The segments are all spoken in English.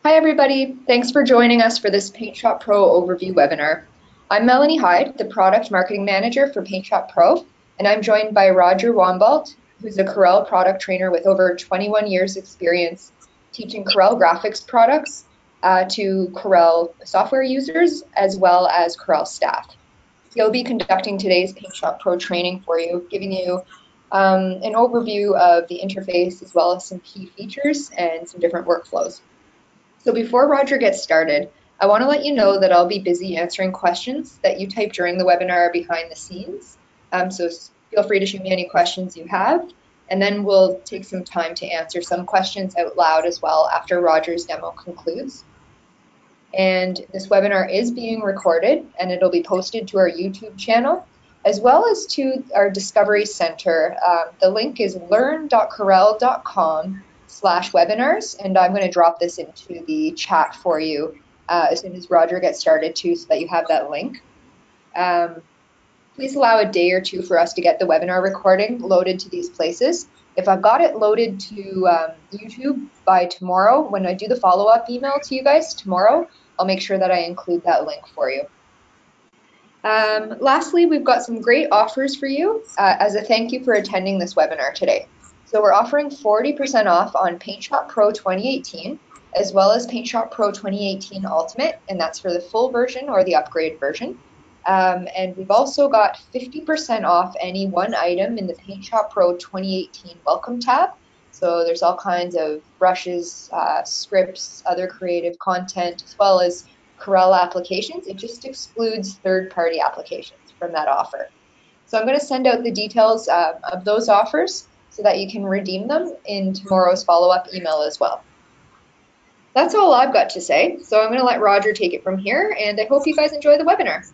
Hi everybody, thanks for joining us for this PaintShop Pro overview webinar. I'm Melanie Hyde, the Product Marketing Manager for PaintShop Pro, and I'm joined by Roger Wambolt, who's a Corel product trainer with over 21 years experience teaching Corel graphics products to Corel software users as well as Corel staff. He'll be conducting today's PaintShop Pro training for you, giving you an overview of the interface as well as some key features and some different workflows. So before Roger gets started, I want to let you know that I'll be busy answering questions that you type during the webinar behind the scenes. So feel free to shoot me any questions you have, and then we'll take some time to answer some questions out loud as well after Roger's demo concludes. And this webinar is being recorded, and it'll be posted to our YouTube channel, as well as to our Discovery Center. The link is learn.corel.com/webinars, and I'm going to drop this into the chat for you as soon as Roger gets started too, so that you have that link. Please allow a day or two for us to get the webinar recording loaded to these places. If I've got it loaded to YouTube by tomorrow, when I do the follow-up email to you guys tomorrow, I'll make sure that I include that link for you. Lastly, we've got some great offers for you as a thank you for attending this webinar today. So we're offering 40% off on PaintShop Pro 2018, as well as PaintShop Pro 2018 Ultimate, and that's for the full version or the upgrade version. And we've also got 50% off any one item in the PaintShop Pro 2018 Welcome tab. So there's all kinds of brushes, scripts, other creative content, as well as Corel applications. It just excludes third-party applications from that offer. So I'm going to send out the details of those offers so that you can redeem them in tomorrow's follow-up email as well. That's all I've got to say. So I'm going to let Roger take it from here, and I hope you guys enjoy the webinar.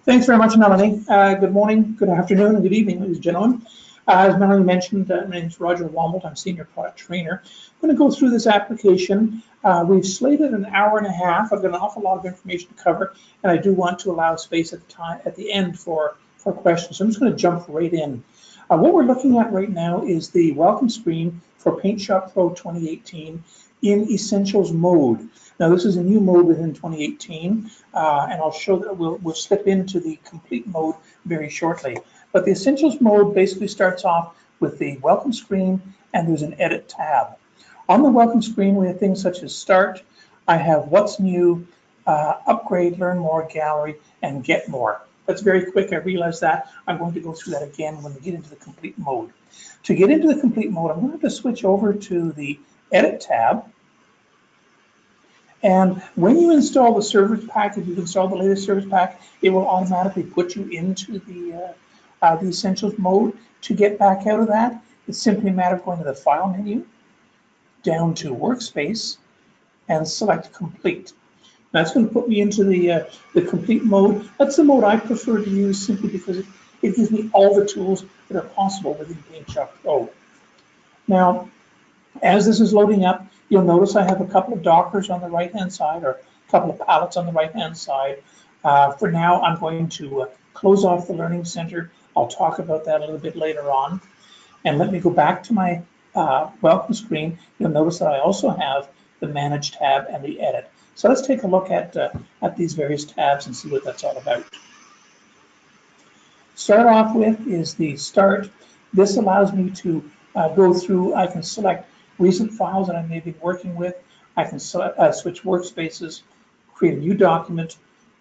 Thanks very much, Melanie. Good morning, good afternoon, and good evening, ladies and gentlemen. As Melanie mentioned, my name is Roger Wambolt. I'm Senior Product Trainer. I'm going to go through this application. We've slated an hour and a half. I've got an awful lot of information to cover, and I do want to allow space at the end for questions. So I'm just going to jump right in. What we're looking at right now is the welcome screen for PaintShop Pro 2018 in Essentials mode. Now, this is a new mode within 2018, and I'll show that we'll slip into the complete mode very shortly. But the Essentials mode basically starts off with the welcome screen, and there's an edit tab. On the welcome screen, we have things such as start. I have what's new, upgrade, learn more, gallery, and get more. That's very quick. I realize that. I'm going to go through that again when we get into the complete mode. To get into the complete mode, I'm going to have to switch over to the edit tab. And when you install the service pack, if you install the latest service pack, it will automatically put you into the Essentials mode. To get back out of that, it's simply a matter of going to the File menu, down to Workspace, and select Complete. That's going to put me into the complete mode. That's the mode I prefer to use simply because it gives me all the tools that are possible within PaintShop Pro. Now, as this is loading up, you'll notice I have a couple of dockers on the right-hand side, or a couple of palettes on the right-hand side. For now, I'm going to close off the Learning Center. I'll talk about that a little bit later on. And let me go back to my welcome screen. You'll notice that I also have the Manage tab and the Edit. So let's take a look at these various tabs and see what that's all about. Start off with is the Start. This allows me to go through. I can select recent files that I may be working with. I can switch workspaces, create a new document,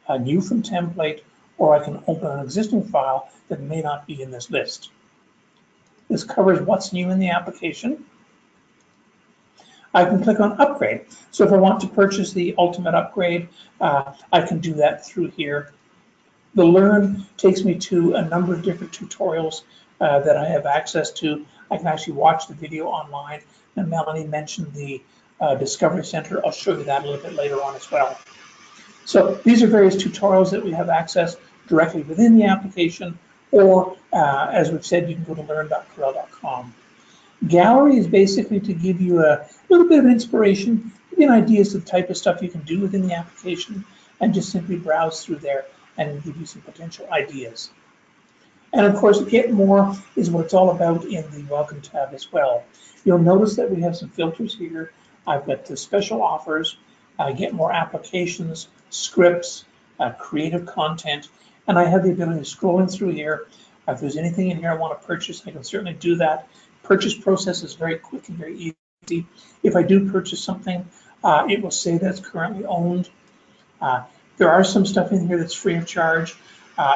a new from template, or I can open an existing file that may not be in this list. This covers what's new in the application. I can click on Upgrade. So if I want to purchase the Ultimate Upgrade, I can do that through here. The Learn takes me to a number of different tutorials that I have access to. I can actually watch the video online. And Melanie mentioned the Discovery Center. I'll show you that a little bit later on as well. So these are various tutorials that we have access directly within the application, or as we've said, you can go to learn.corel.com. Gallery is basically to give you a little bit of inspiration, give you an idea as to the type of stuff you can do within the application, and just simply browse through there and give you some potential ideas. And of course, Get More is what it's all about in the Welcome tab as well. You'll notice that we have some filters here I've got the special offers, get more applications, scripts, creative content, and I have the ability of scrolling through here. If there's anything in here I want to purchase, I can certainly do that. Purchase process is very quick and very easy. If I do purchase something, it will say that it's currently owned. There are some stuff in here that's free of charge.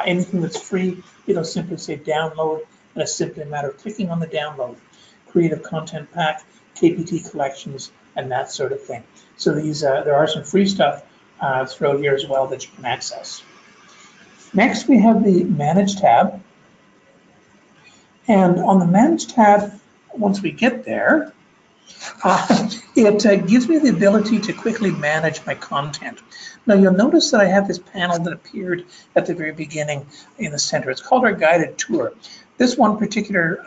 Anything that's free, it'll simply say download, and it's simply a matter of clicking on the download. Creative Content Pack, KPT collections, and that sort of thing. So these, there are some free stuff throughout here as well that you can access. Next, we have the Manage tab. And on the Manage tab, once we get there, it gives me the ability to quickly manage my content. Now you'll notice that I have this panel that appeared at the very beginning in the center. It's called our guided tour. This one particular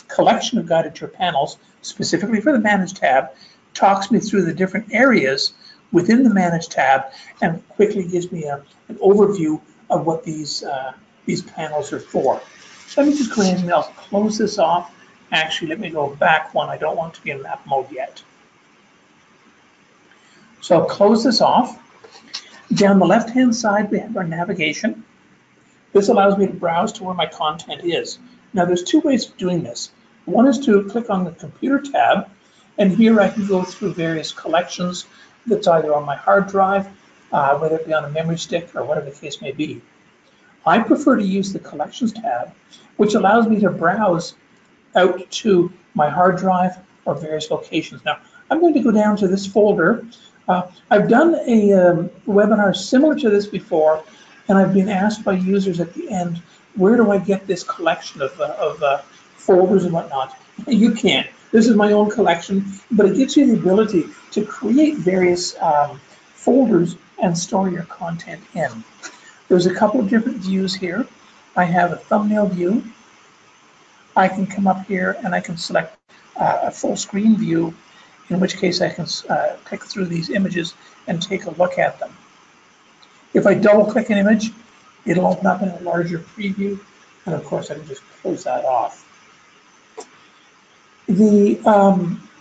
collection of guided tour panels, specifically for the Manage tab, talks me through the different areas within the Manage tab and quickly gives me an overview of what these panels are for. So let me just go ahead and I'll close this off. Actually, let me go back one. I don't want to be in map mode yet. So I'll close this off. Down the left-hand side, we have our navigation. This allows me to browse to where my content is. Now, there's two ways of doing this. One is to click on the Computer tab, and here I can go through various collections that's either on my hard drive, whether it be on a memory stick or whatever the case may be. I prefer to use the Collections tab, which allows me to browse out to my hard drive or various locations. Now, I'm going to go down to this folder. I've done a webinar similar to this before, and I've been asked by users at the end, where do I get this collection of folders and whatnot? You can't. This is my own collection, but it gives you the ability to create various folders and store your content in. There's a couple of different views here. I have a thumbnail view. I can come up here and I can select a full screen view, in which case I can click through these images and take a look at them. If I double click an image, it'll open up in a larger preview, and of course I can just close that off. The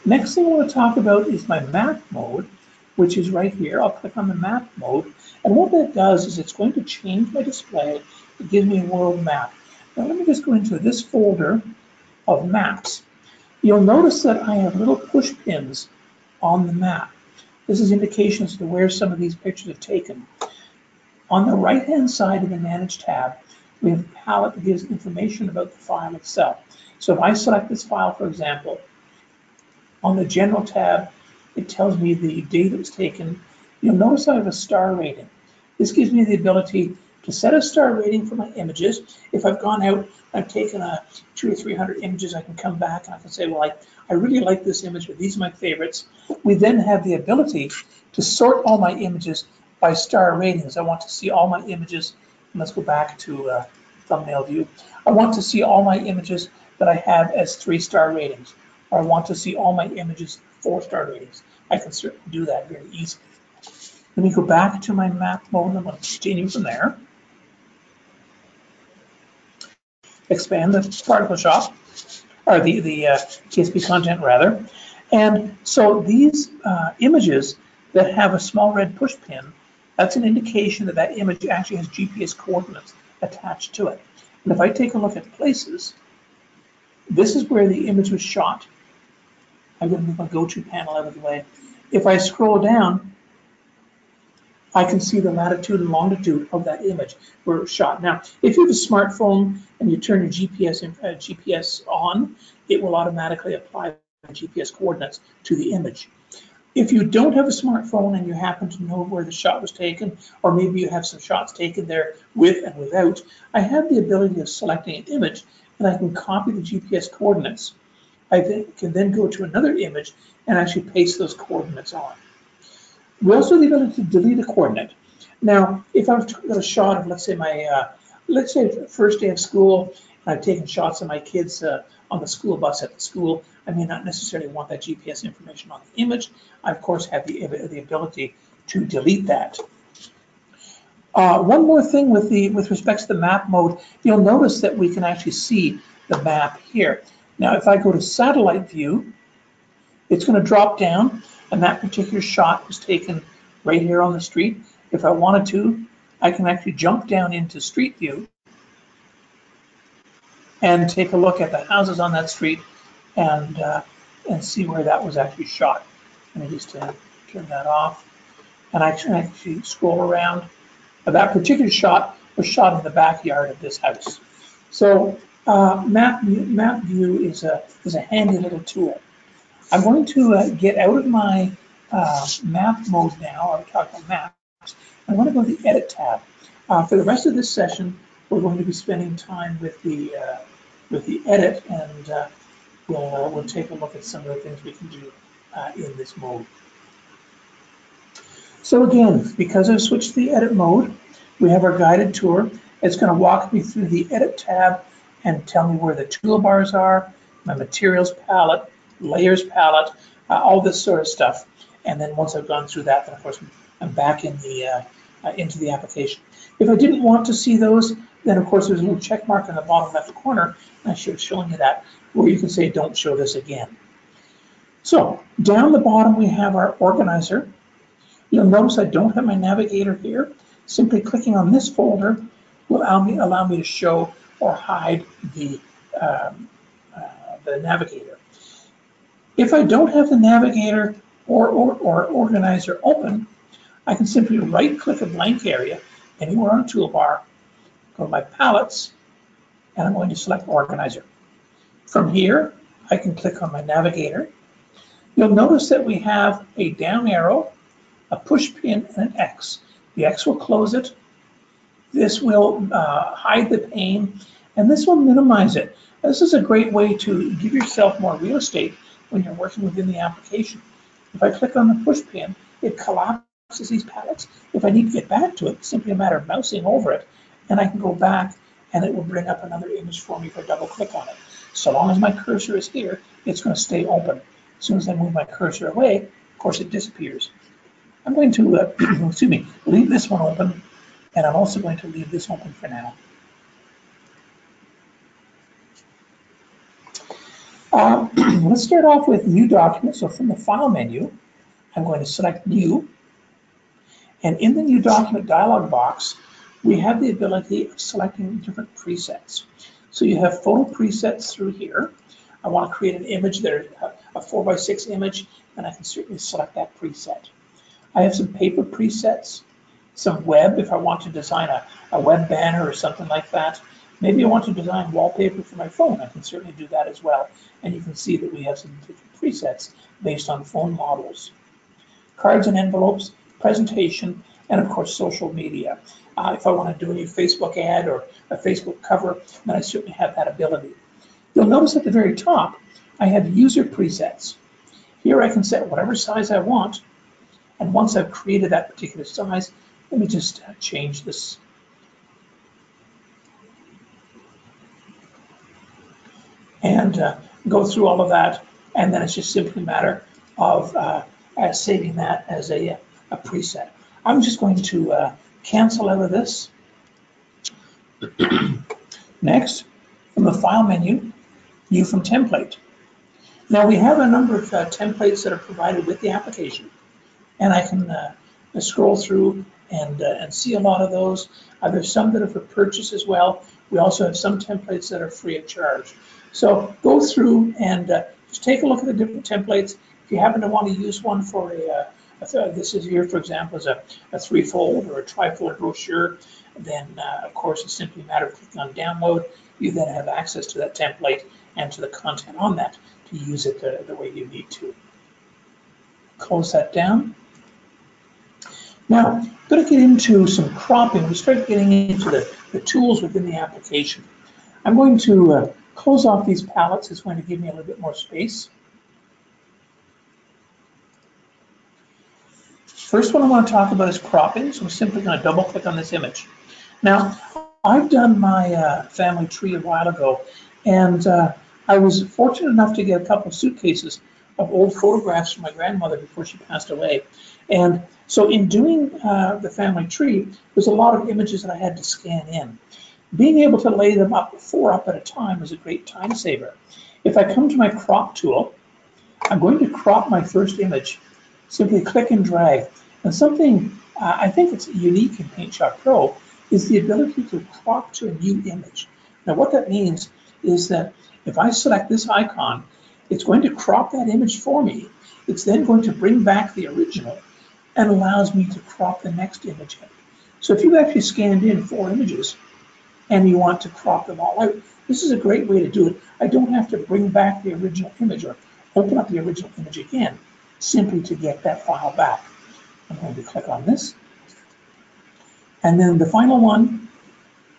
next thing I want to talk about is my map mode, which is right here. I'll click on the map mode, and what that does is it's going to change my display. It gives me a world map. Now let me just go into this folder of maps. You'll notice that I have little push pins on the map. This is indications to where some of these pictures are taken. On the right-hand side of the Manage tab, we have a palette that gives information about the file itself. So if I select this file, for example, on the General tab, it tells me the date it was taken. You'll notice I have a star rating. This gives me the ability to set a star rating for my images. If I've gone out, I've taken 200 or 300 images, I can come back and I can say, well, I really like this image, but these are my favorites. We then have the ability to sort all my images by star ratings. I want to see all my images, and let's go back to thumbnail view. I want to see all my images that I have as 3-star ratings, or I want to see all my images 4-star ratings. I can certainly do that very easily. Let me go back to my map mode, and I'm going to continue from there. Expand the particle shop, or the TSP content rather. And so these images that have a small red push pin, that's an indication that that image actually has GPS coordinates attached to it. And if I take a look at places, this is where the image was shot. I'm going to move my go-to panel out of the way. If I scroll down, I can see the latitude and longitude of that image where it was shot. Now, if you have a smartphone and you turn your GPS on, it will automatically apply the GPS coordinates to the image. If you don't have a smartphone and you happen to know where the shot was taken, or maybe you have some shots taken there with and without, I have the ability of selecting an image and I can copy the GPS coordinates. I can then go to another image and actually paste those coordinates on. We also have the ability to delete a coordinate. Now, if I've got a shot of, let's say first day of school, and I've taken shots of my kids on the school bus at the school, I may not necessarily want that GPS information on the image. I, of course, have the ability to delete that. One more thing with respect to the map mode, you'll notice that we can actually see the map here. Now, if I go to satellite view, it's going to drop down. And that particular shot was taken right here on the street. If I wanted to, I can actually jump down into Street View and take a look at the houses on that street and see where that was actually shot. Let me just turn that off. And I can actually scroll around. That particular shot was shot in the backyard of this house. So map view is a handy little tool. I'm going to get out of my map mode now. I'll talk about maps. I'm going to go to the Edit tab. For the rest of this session, we're going to be spending time with the Edit, and we'll take a look at some of the things we can do in this mode. So again, because I've switched to the Edit mode, we have our guided tour. It's going to walk me through the Edit tab and tell me where the toolbars are, my materials palette, layers palette, all this sort of stuff. And then once I've gone through that, then of course I'm back in the into the application. If I didn't want to see those, then of course there's a little check mark in the bottom left corner, and I should have shown you that, where you can say don't show this again. So down the bottom we have our organizer. You'll notice I don't have my navigator here. Simply clicking on this folder will allow me to show or hide the navigator. If I don't have the navigator or organizer open, I can simply right-click a blank area anywhere on a toolbar, go to my palettes, and I'm going to select organizer. From here, I can click on my navigator. You'll notice that we have a down arrow, a push pin, and an X. The X will close it. This will hide the pane, and this will minimize it. This is a great way to give yourself more real estate when you're working within the application. If I click on the push pin, it collapses these palettes. If I need to get back to it, it's simply a matter of mousing over it, and I can go back and it will bring up another image for me if I double click on it. So long as my cursor is here, it's going to stay open. As soon as I move my cursor away, of course it disappears. I'm going to, excuse me, leave this one open, and I'm also going to leave this open for now. Let's start off with New Document. So from the File menu, I'm going to select New. And in the New Document dialog box, we have the ability of selecting different presets. So you have photo presets through here. I want to create an image there, a 4x6 image, and I can certainly select that preset. I have some paper presets, some web if I want to design a web banner or something like that. Maybe I want to design wallpaper for my phone. I can certainly do that as well. And you can see that we have some different presets based on phone models. Cards and envelopes, presentation, and of course social media. If I want to do a new Facebook ad or a Facebook cover, then I certainly have that ability. You'll notice at the very top, I have user presets. Here I can set whatever size I want. And once I've created that particular size, let me just change this. And go through all of that, and then it's just simply a matter of saving that as a preset. I'm just going to cancel out of this. Next, from the File menu, View from Template. Now we have a number of templates that are provided with the application, and I can scroll through and see a lot of those. There's some that are for purchase as well. We also have some templates that are free of charge. So go through and just take a look at the different templates. If you happen to want to use one for this is here, for example, as a threefold or a trifold brochure, then of course it's simply a matter of clicking on download. You then have access to that template and to the content on that to use it the way you need to. Close that down. Now, I'm going to get into some cropping. We start getting into the tools within the application. I'm going to close off these palettes. It's going to give me a little bit more space. First one I want to talk about is cropping. So I'm simply going to double click on this image. Now, I've done my family tree a while ago, and I was fortunate enough to get a couple of suitcases of old photographs from my grandmother before she passed away. And so in doing the family tree, there's a lot of images that I had to scan in. Being able to lay them up 4 up at a time is a great time saver. If I come to my crop tool, I'm going to crop my first image Simply click and drag. And something I think it's unique in PaintShop Pro is the ability to crop to a new image. Now what that means is that if I select this icon, it's going to crop that image for me. It's then going to bring back the original and allows me to crop the next image in. So if you've actually scanned in 4 images and you want to crop them all out, this is a great way to do it. I don't have to bring back the original image or open up the original image again, simply to get that file back. I'm going to click on this. And then the final one,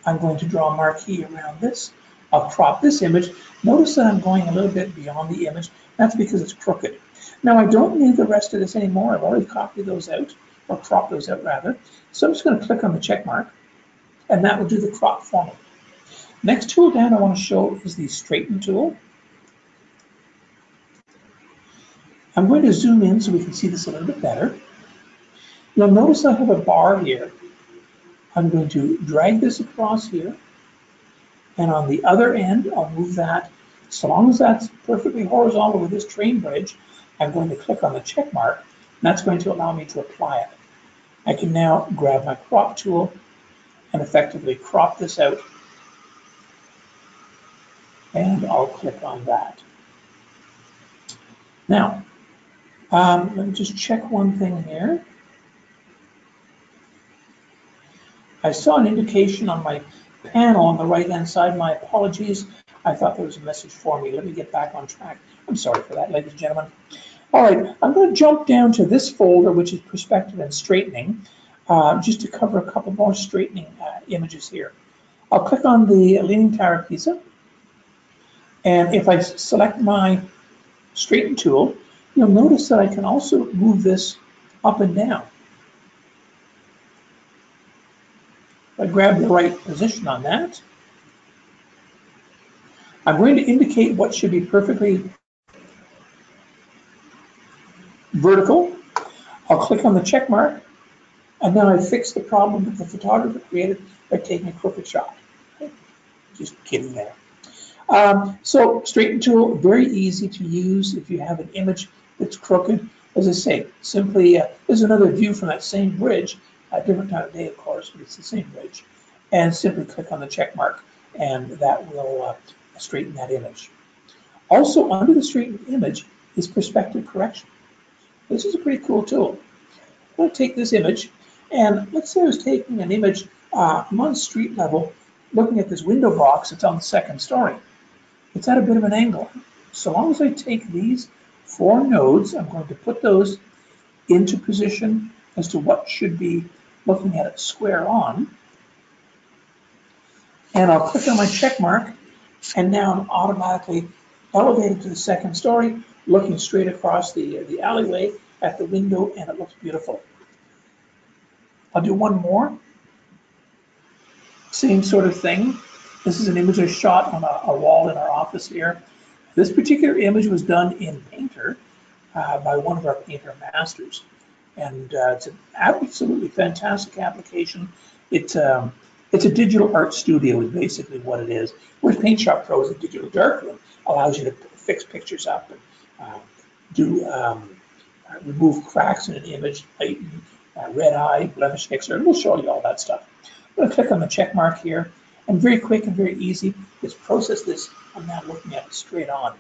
I'm going to draw a marquee around this. I'll crop this image. Notice that I'm going a little bit beyond the image. That's because it's crooked. Now I don't need the rest of this anymore. I've already copied those out, or cropped those out rather. So I'm just going to click on the check mark, and that will do the crop for me. Next tool down I want to show is the straighten tool. I'm going to zoom in so we can see this a little bit better. You'll notice I have a bar here. I'm going to drag this across here, and on the other end, I'll move that. So long as that's perfectly horizontal with this train bridge, I'm going to click on the check mark, and that's going to allow me to apply it. I can now grab my crop tool and effectively crop this out, and I'll click on that. Now, let me just check one thing here. I saw an indication on my panel on the right-hand side. My apologies. I thought there was a message for me. Let me get back on track. I'm sorry for that, ladies and gentlemen. All right, I'm going to jump down to this folder, which is perspective and straightening, just to cover a couple more straightening images here. I'll click on the leaning tower of Pisa, and if I select my straighten tool, you'll notice that I can also move this up and down. If I grab the right position on that, I'm going to indicate what should be perfectly vertical. I'll click on the check mark, and then I fix the problem that the photographer created by taking a crooked shot. Okay. Just kidding there. So straighten tool, very easy to use if you have an image that's crooked. As I say, simply, there's another view from that same bridge, a different time of day, of course, but it's the same bridge. And simply click on the check mark, and that will straighten that image. Also, under the straightened image is perspective correction. This is a pretty cool tool. I'm going to take this image, and let's say I was taking an image I'm on street level, looking at this window box that's on the second story. It's at a bit of an angle. So long as I take these 4 nodes, I'm going to put those into position as to what should be looking at it square on. And I'll click on my check mark, and now I'm automatically elevated to the second story, looking straight across the alleyway at the window, and it looks beautiful. I'll do one more. Same sort of thing. This is an image I shot on a wall in our office here. This particular image was done in Painter by one of our Painter masters. And it's an absolutely fantastic application. It's a digital art studio is basically what it is. Whereas PaintShop Pro is a digital darkroom, allows you to fix pictures up and remove cracks in an image, lighten, red eye, blemish fixer, and we'll show you all that stuff. I'm going to click on the check mark here, and very quick and very easy, just process this. I'm now looking at it straight on.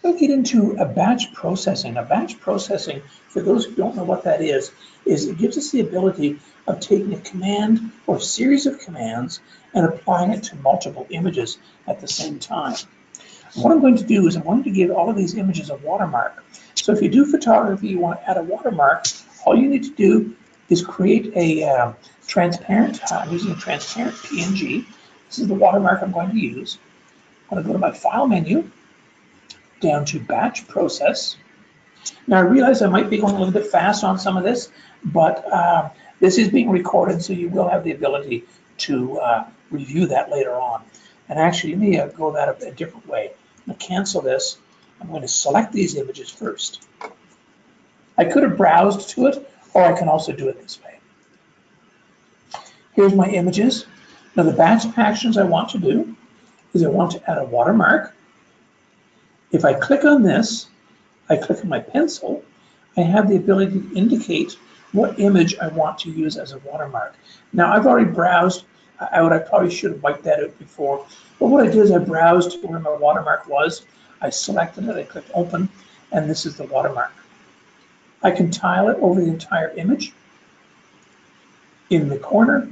We'll get into a batch processing. A batch processing, for those who don't know what that is it gives us the ability of taking a command or a series of commands and applying it to multiple images at the same time. And what I'm going to do is I'm going to give all of these images a watermark. So if you do photography, you want to add a watermark, all you need to do is create a transparent, I'm using a transparent PNG. This is the watermark I'm going to use. I'm going to go to my file menu, down to batch process. Now I realize I might be going a little bit fast on some of this, but this is being recorded, so you will have the ability to review that later on. And actually, let me go that a different way. I'm going to cancel this. I'm going to select these images first. I could have browsed to it, or I can also do it this way. Here's my images. Now the batch actions I want to do is I want to add a watermark. If I click on this, I click on my pencil, I have the ability to indicate what image I want to use as a watermark. Now, I've already browsed out. I probably should have wiped that out before. But what I did is I browsed to where my watermark was. I selected it, I clicked open, and this is the watermark. I can tile it over the entire image. In the corner,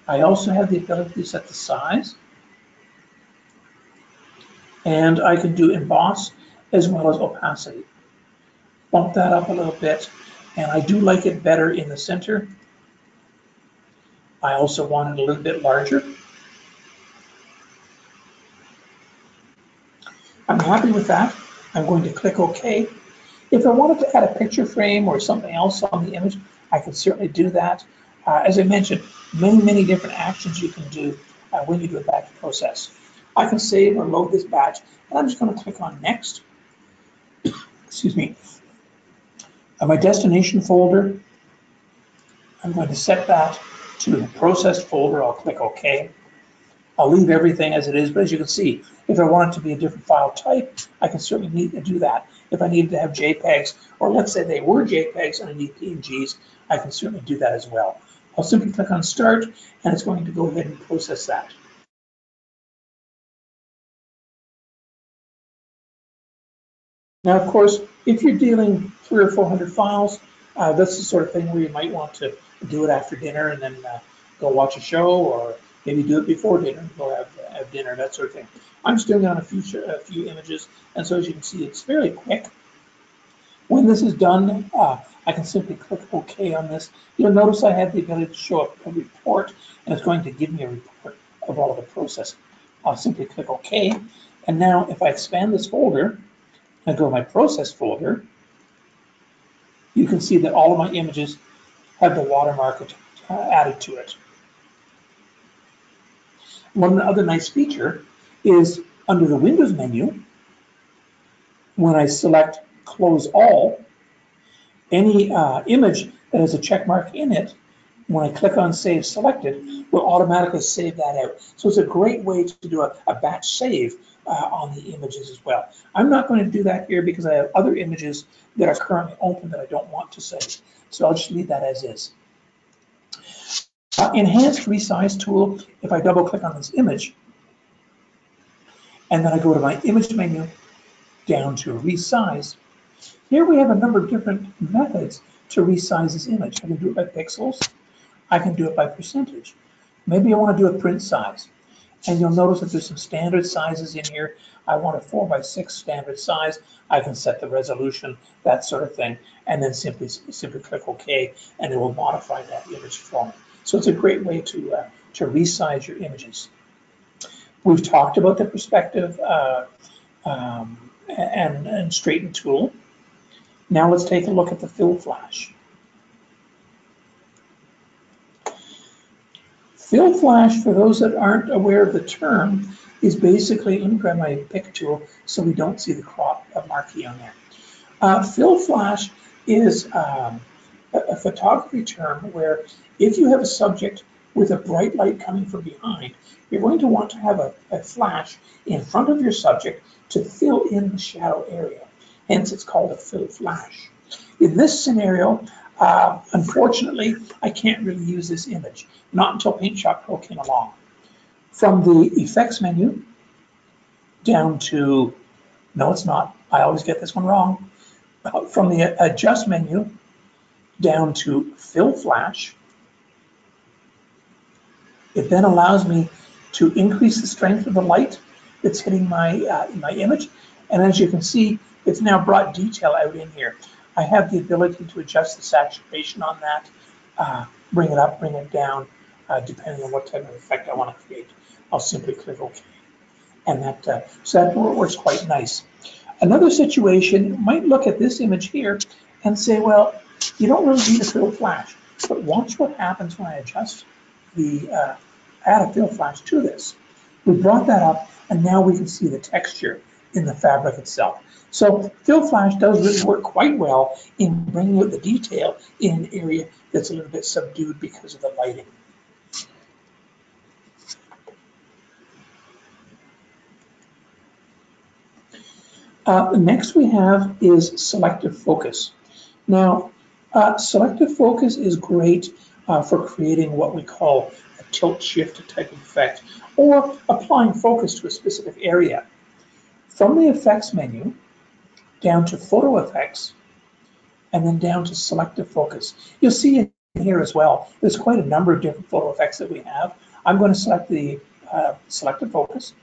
I also have the ability to set the size. And I can do emboss as well as opacity. Bump that up a little bit, and I do like it better in the center. I also want it a little bit larger. I'm happy with that. I'm going to click OK. If I wanted to add a picture frame or something else on the image, I can certainly do that. As I mentioned, many different actions you can do when you do a batch process. I can save or load this batch, and I'm just going to click on Next. Excuse me. My destination folder, I'm going to set that to the processed folder. I'll click OK. I'll leave everything as it is, but as you can see, if I want it to be a different file type, I can certainly need to do that. If I needed to have JPEGs, or let's say they were JPEGs and I need PNGs, I can certainly do that as well. I'll simply click on Start, and it's going to go ahead and process that. Now, of course, if you're dealing 300 or 400 files, that's the sort of thing where you might want to do it after dinner and then go watch a show, or maybe do it before dinner and go have dinner, that sort of thing. I'm just doing it on a few images, and so as you can see, it's fairly quick. When this is done, I can simply click OK on this. You'll notice I have the ability to show up a report, and it's going to give me a report of all of the processing. I'll simply click OK, and now if I expand this folder, I go to my process folder, you can see that all of my images have the watermark added to it. One other nice feature is under the Windows menu, when I select Close All, any image that has a check mark in it, when I click on Save Selected, will automatically save that out. So it's a great way to do a batch save on the images as well. I'm not going to do that here because I have other images that are currently open that I don't want to save. So I'll just leave that as is. Enhanced Resize tool, if I double click on this image, and then I go to my image menu, down to Resize, here we have a number of different methods to resize this image. I can do it by pixels. I can do it by percentage. Maybe I want to do a print size. And you'll notice that there's some standard sizes in here. I want a 4:6 standard size. I can set the resolution, that sort of thing, and then simply click OK, and it will modify that image for me. So it's a great way to resize your images. We've talked about the perspective and straighten tool. Now let's take a look at the fill flash. Fill flash, for those that aren't aware of the term, is basically, let me grab my pick tool so we don't see the crop marquee on there. Fill flash is a photography term where if you have a subject with a bright light coming from behind, you're going to want to have a flash in front of your subject to fill in the shadow area. Hence, it's called a fill flash. In this scenario, unfortunately, I can't really use this image, not until PaintShop Pro came along. From the Effects menu down to, no, it's not, I always get this one wrong. From the Adjust menu down to Fill Flash, it then allows me to increase the strength of the light that's hitting my, my image. And as you can see, it's now brought detail out in here. I have the ability to adjust the saturation on that, bring it up, bring it down, depending on what type of effect I want to create. I'll simply click OK. And that, so that works quite nice. Another situation, you might look at this image here and say, well, you don't really need a fill flash, but watch what happens when I adjust the, add a fill flash to this. We brought that up, and now we can see the texture in the fabric itself. So fill flash does really work quite well in bringing out the detail in an area that's a little bit subdued because of the lighting. Next we have is Selective Focus. Now, Selective Focus is great for creating what we call a tilt shift type of effect, or applying focus to a specific area. From the Effects menu, down to Photo Effects, and then down to Selective Focus. You'll see in here as well, there's quite a number of different photo effects that we have. I'm going to select the Selective Focus.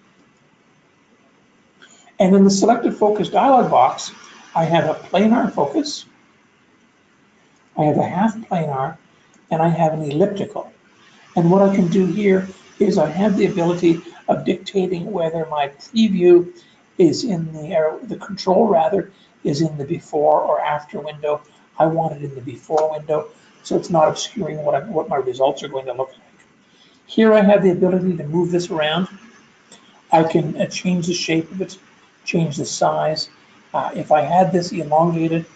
And in the Selective Focus dialog box, I have a planar focus, I have a half planar, and I have an elliptical. And what I can do here is I have the ability of dictating whether my preview is in the control rather, is in the before or after window. I want it in the before window, so it's not obscuring what my results are going to look like. Here I have the ability to move this around. I can change the shape of it, change the size. If I had this elongated,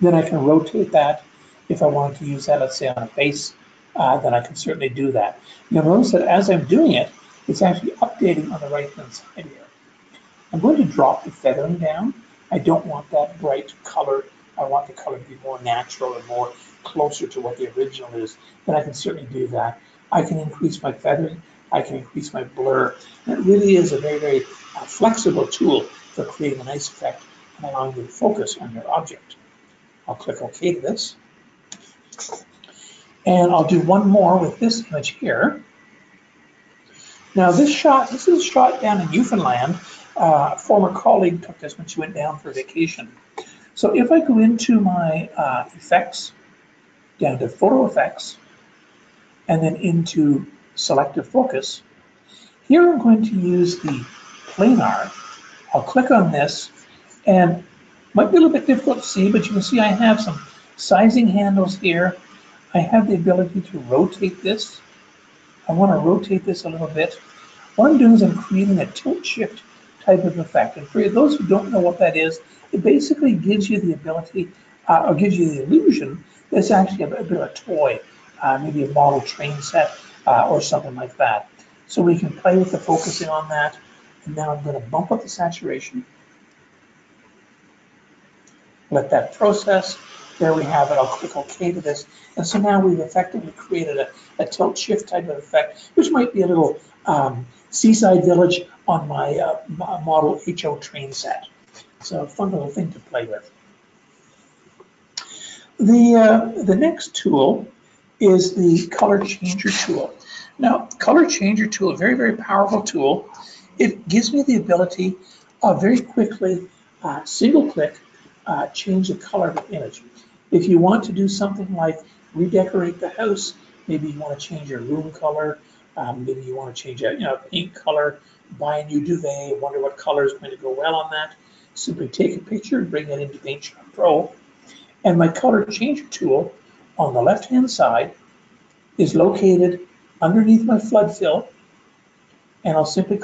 then I can rotate that. If I wanted to use that, let's say on a face, then I can certainly do that. You'll notice that as I'm doing it, it's actually updating on the right-hand side here. I'm going to drop the feathering down. I don't want that bright color. I want the color to be more natural and more closer to what the original is. Then I can certainly do that. I can increase my feathering. I can increase my blur. And it really is a very, very flexible tool for creating a nice effect and allowing you to focus on your object. I'll click OK to this. And I'll do one more with this image here. Now this is a shot down in Newfoundland. A former colleague took this when she went down for vacation. So if I go into my effects, down to photo effects, and then into Selective Focus, here I'm going to use the planar. I'll click on this, and it might be a little bit difficult to see, but you can see I have some sizing handles here. I have the ability to rotate this. I want to rotate this a little bit. What I'm doing is I'm creating a tilt shift type of effect. And for those who don't know what that is, it basically gives you the ability, or gives you the illusion that it's actually a bit of a toy, maybe a model train set or something like that. So we can play with the focusing on that. And now I'm going to bump up the saturation. Let that process. There we have it. I'll click OK to this. And so now we've effectively created a tilt shift type of effect, which might be a little seaside village on my model HO train set. So a fun little thing to play with. The next tool is the color changer tool. Now, color changer tool, a very, very powerful tool. It gives me the ability of very quickly, single click, change the color of the image. If you want to do something like redecorate the house, maybe you want to change your room color, maybe you want to change a paint color, buy a new duvet, wonder what color is going to go well on that. Simply take a picture and bring it into PaintShop Pro. And my color changer tool on the left-hand side is located underneath my flood fill, and I'll simply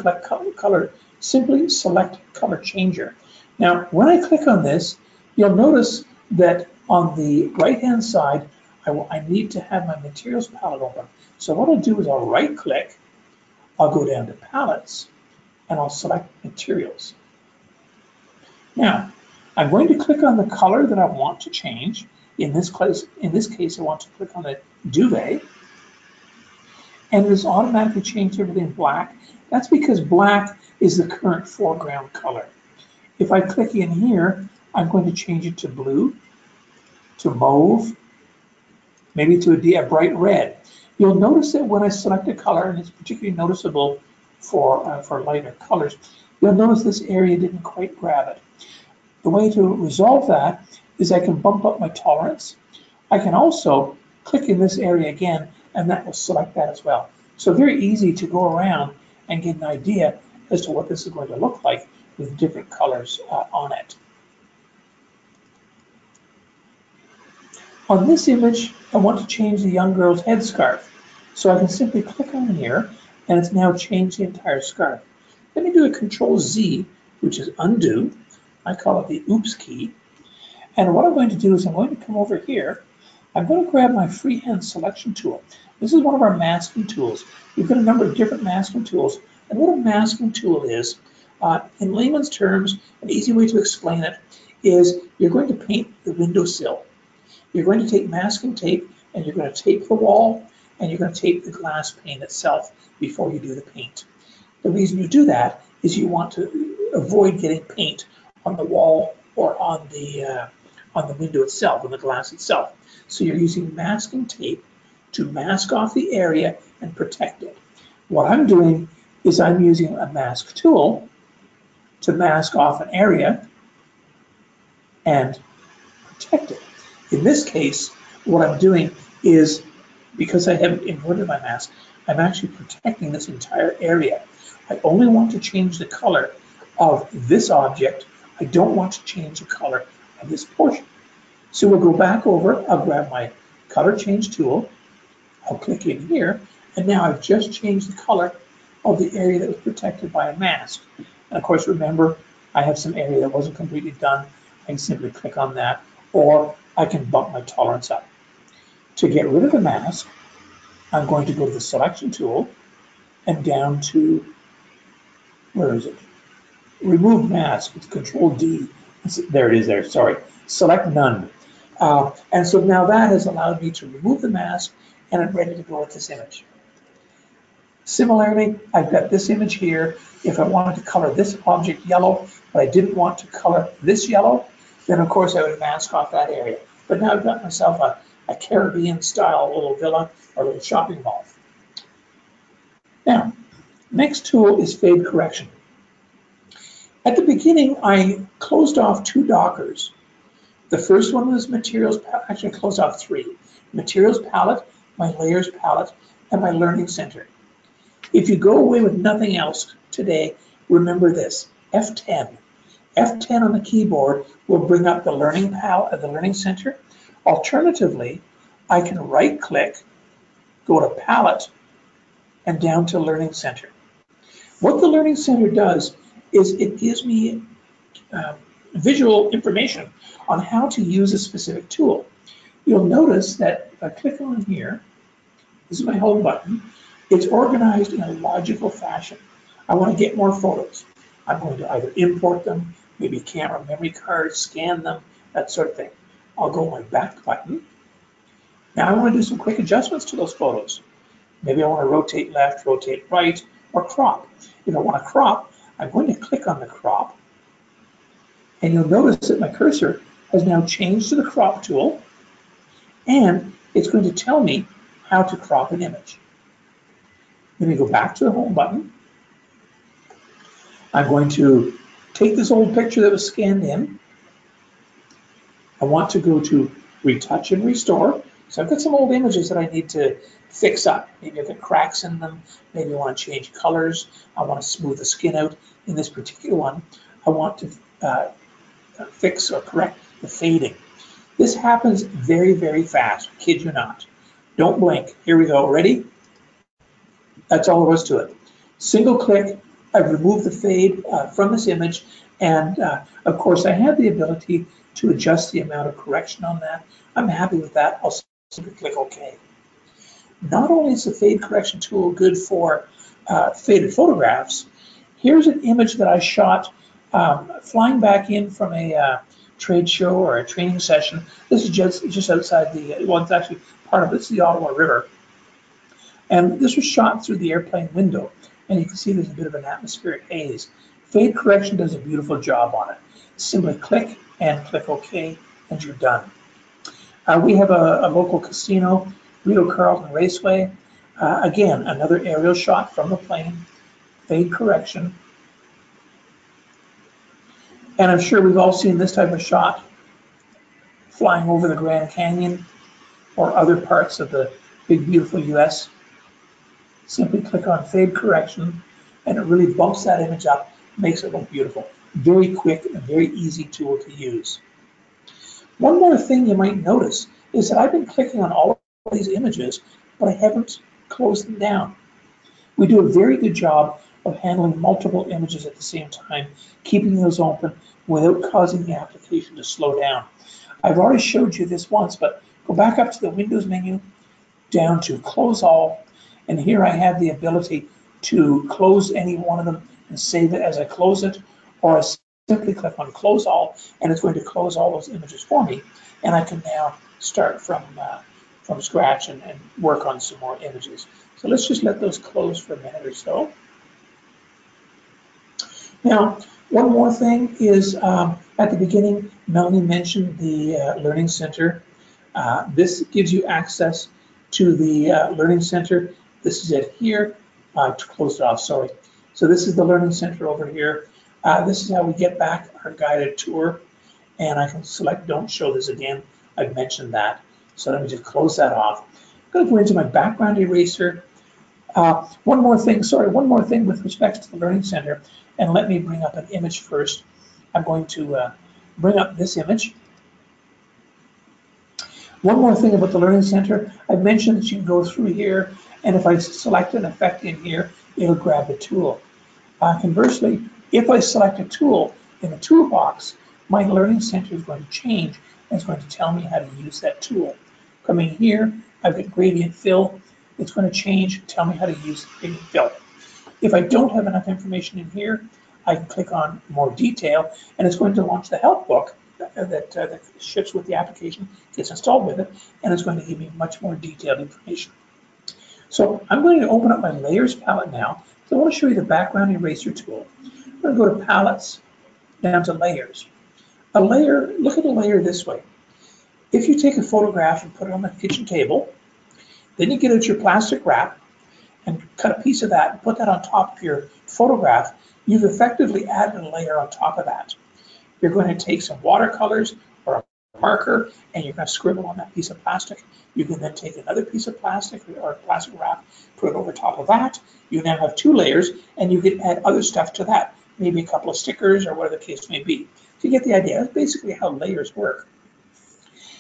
simply select color changer. Now, when I click on this, you'll notice that on the right-hand side, I need to have my materials palette open. So what I'll do is I'll right-click, I'll go down to palettes, and I'll select materials. Now, I'm going to click on the color that I want to change. In this case, I want to click on the duvet, and it has automatically changed everything black. That's because black is the current foreground color. If I click in here, I'm going to change it to blue, to mauve, maybe to a bright red. You'll notice that when I select a color, and it's particularly noticeable for lighter colors, you'll notice this area didn't quite grab it. The way to resolve that is I can bump up my tolerance. I can also click in this area again, and that will select that as well. So very easy to go around and get an idea as to what this is going to look like with different colors on it. On this image, I want to change the young girl's headscarf. So I can simply click on here, and it's now changed the entire scarf. Let me do a Control-Z, which is undo. I call it the Oops key. And what I'm going to do is I'm going to come over here. I'm going to grab my freehand selection tool. This is one of our masking tools. We've got a number of different masking tools. And what a masking tool is, In layman's terms, an easy way to explain it is you're going to paint the windowsill. You're going to take masking tape and you're going to tape the wall and you're going to tape the glass pane itself before you do the paint. The reason you do that is you want to avoid getting paint on the wall or on the window itself, on the glass itself. So you're using masking tape to mask off the area and protect it. What I'm doing is I'm using a mask tool to mask off an area and protect it. In this case, what I'm doing is, because I haven't inverted my mask, I'm actually protecting this entire area. I only want to change the color of this object. I don't want to change the color of this portion. So we'll go back over, I'll grab my color change tool, I'll click in here, and now I've just changed the color of the area that was protected by a mask. And of course, remember, I have some area that wasn't completely done. I can simply click on that, or I can bump my tolerance up. To get rid of the mask, I'm going to go to the selection tool and down to, where is it? Remove mask, it's Control D. There it is there, sorry. Select none. And so now that has allowed me to remove the mask and I'm ready to go with this image. Similarly, I've got this image here. If I wanted to color this object yellow, but I didn't want to color this yellow, then of course I would mask off that area. But now I've got myself a Caribbean style little villa or little shopping mall. Now, next tool is fade correction. At the beginning, I closed off two dockers. The first one was materials, actually I closed off three. Materials palette, my layers palette, and my learning center. If you go away with nothing else today, remember this, F10. F10 on the keyboard will bring up the learning palette, the learning center. Alternatively, I can right click, go to palette, and down to learning center. What the learning center does is it gives me visual information on how to use a specific tool. You'll notice that if I click on here, this is my home button, it's organized in a logical fashion. I want to get more photos. I'm going to either import them, maybe camera memory card, scan them, that sort of thing. I'll go my back button. Now I want to do some quick adjustments to those photos. Maybe I want to rotate left, rotate right, or crop. If I want to crop, I'm going to click on the crop, and you'll notice that my cursor has now changed to the crop tool, and it's going to tell me how to crop an image. Let me go back to the home button. I'm going to take this old picture that was scanned in. I want to go to retouch and restore. So I've got some old images that I need to fix up. Maybe I've got cracks in them. Maybe I want to change colors. I want to smooth the skin out. In this particular one, I want to fix or correct the fading. This happens very, very fast. Kid you not. Don't blink. Here we go. Ready? That's all there was to it. Single click. I've removed the fade from this image. And of course, I have the ability to adjust the amount of correction on that. I'm happy with that. I'll simply click OK. Not only is the fade correction tool good for faded photographs, here's an image that I shot flying back in from a trade show or a training session. This is just outside the, well, it's actually part of it's the Ottawa River. And this was shot through the airplane window. And you can see there's a bit of an atmospheric haze. Fade correction does a beautiful job on it. Simply click and click OK, and you're done. We have a local casino, Rideau Carlton Raceway. Again, another aerial shot from the plane, fade correction. And I'm sure we've all seen this type of shot flying over the Grand Canyon or other parts of the big, beautiful US. Simply click on fade correction, and it really bumps that image up, makes it look beautiful. Very quick and very easy tool to use. One more thing you might notice is that I've been clicking on all of these images, but I haven't closed them down. We do a very good job of handling multiple images at the same time, keeping those open without causing the application to slow down. I've already showed you this once, but go back up to the Windows menu, down to Close All, and here I have the ability to close any one of them and save it as I close it, or I simply click on Close All, and it's going to close all those images for me, and I can now start from scratch and work on some more images. So let's just let those close for a minute or so. Now, one more thing is at the beginning, Melanie mentioned the Learning Center. This gives you access to the Learning Center. This is it here. I closed it off, sorry. So this is the Learning Center over here. This is how we get back our guided tour. And I can select Don't Show This Again. I've mentioned that. So let me just close that off. I'm going to go into my background eraser. One more thing with respect to the Learning Center, and let me bring up an image first. I'm going to bring up this image. One more thing about the Learning Center, I've mentioned that you can go through here, and if I select an effect in here, it'll grab the tool. Conversely, if I select a tool in the toolbox, my Learning Center is going to change, and it's going to tell me how to use that tool. Coming here, I've got Gradient Fill. It's going to change, tell me how to use Gradient Fill. If I don't have enough information in here, I can click on More Detail, and it's going to launch the help book that ships with the application, gets installed with it, and it's going to give me much more detailed information. So I'm going to open up my Layers palette now. So I want to show you the background eraser tool. I'm going to go to Palettes, down to Layers. A layer, look at a layer this way. If you take a photograph and put it on the kitchen table, then you get out your plastic wrap and cut a piece of that and put that on top of your photograph, you've effectively added a layer on top of that. You're going to take some watercolors or a marker and you're going to scribble on that piece of plastic. You can then take another piece of plastic or plastic wrap, put it over top of that. You now have two layers and you can add other stuff to that, maybe a couple of stickers or whatever the case may be. So you get the idea. That's basically how layers work.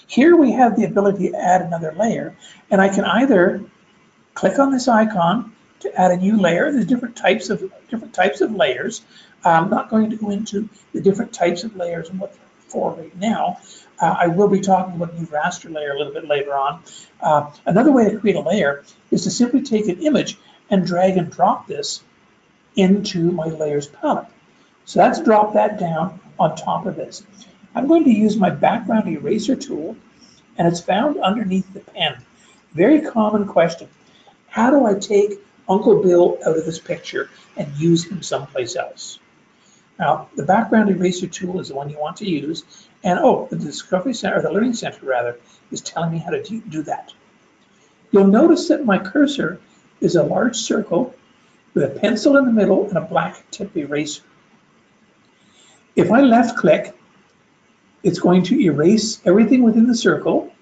Here we have the ability to add another layer, and I can either click on this icon to add a new layer. There's different types of layers. I'm not going to go into the different types of layers and what they're for right now. I will be talking about a new raster layer a little bit later on. Another way to create a layer is to simply take an image and drag and drop this into my layers palette. So let's drop that down on top of this. I'm going to use my background eraser tool, and it's found underneath the pen. Very common question. How do I take Uncle Bill out of this picture and use him someplace else? Now, the background eraser tool is the one you want to use, and the Discovery Center, or the Learning Center rather, is telling me how to do that. You'll notice that my cursor is a large circle with a pencil in the middle and a black tip eraser. If I left click, it's going to erase everything within the circle,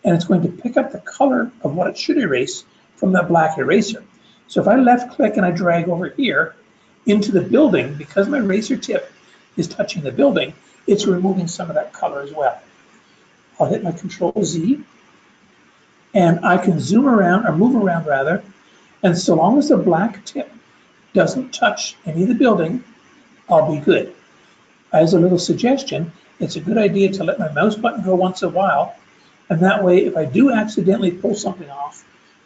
and it's going to pick up the color of what it should erase from that black eraser. So if I left click and I drag over here into the building, because my eraser tip is touching the building, it's removing some of that color as well. I'll hit my Control Z, and I can zoom around, or move around rather, and so long as the black tip doesn't touch any of the building, I'll be good. As a little suggestion, it's a good idea to let my mouse button go once in a while, and that way if I do accidentally pull something off,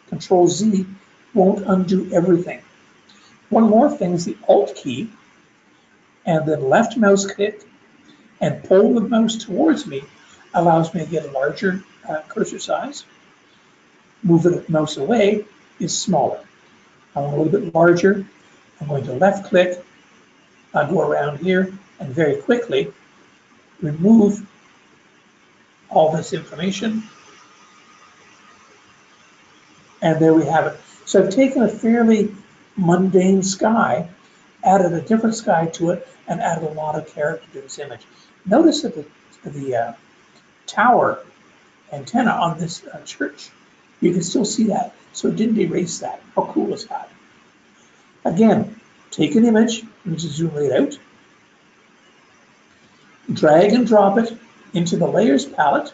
Control Z won't undo everything. One more thing is the Alt key, and then left mouse click and pull the mouse towards me allows me to get a larger cursor size. Move the mouse away is smaller. I want a little bit larger. I'm going to left click, go around here, and very quickly remove all this information. And there we have it. So I've taken a fairly mundane sky, added a different sky to it, and added a lot of character to this image. Notice that the tower antenna on this church, you can still see that. So it didn't erase that. How cool is that? Again, take an image, let me just zoom right out, drag and drop it into the Layers palette.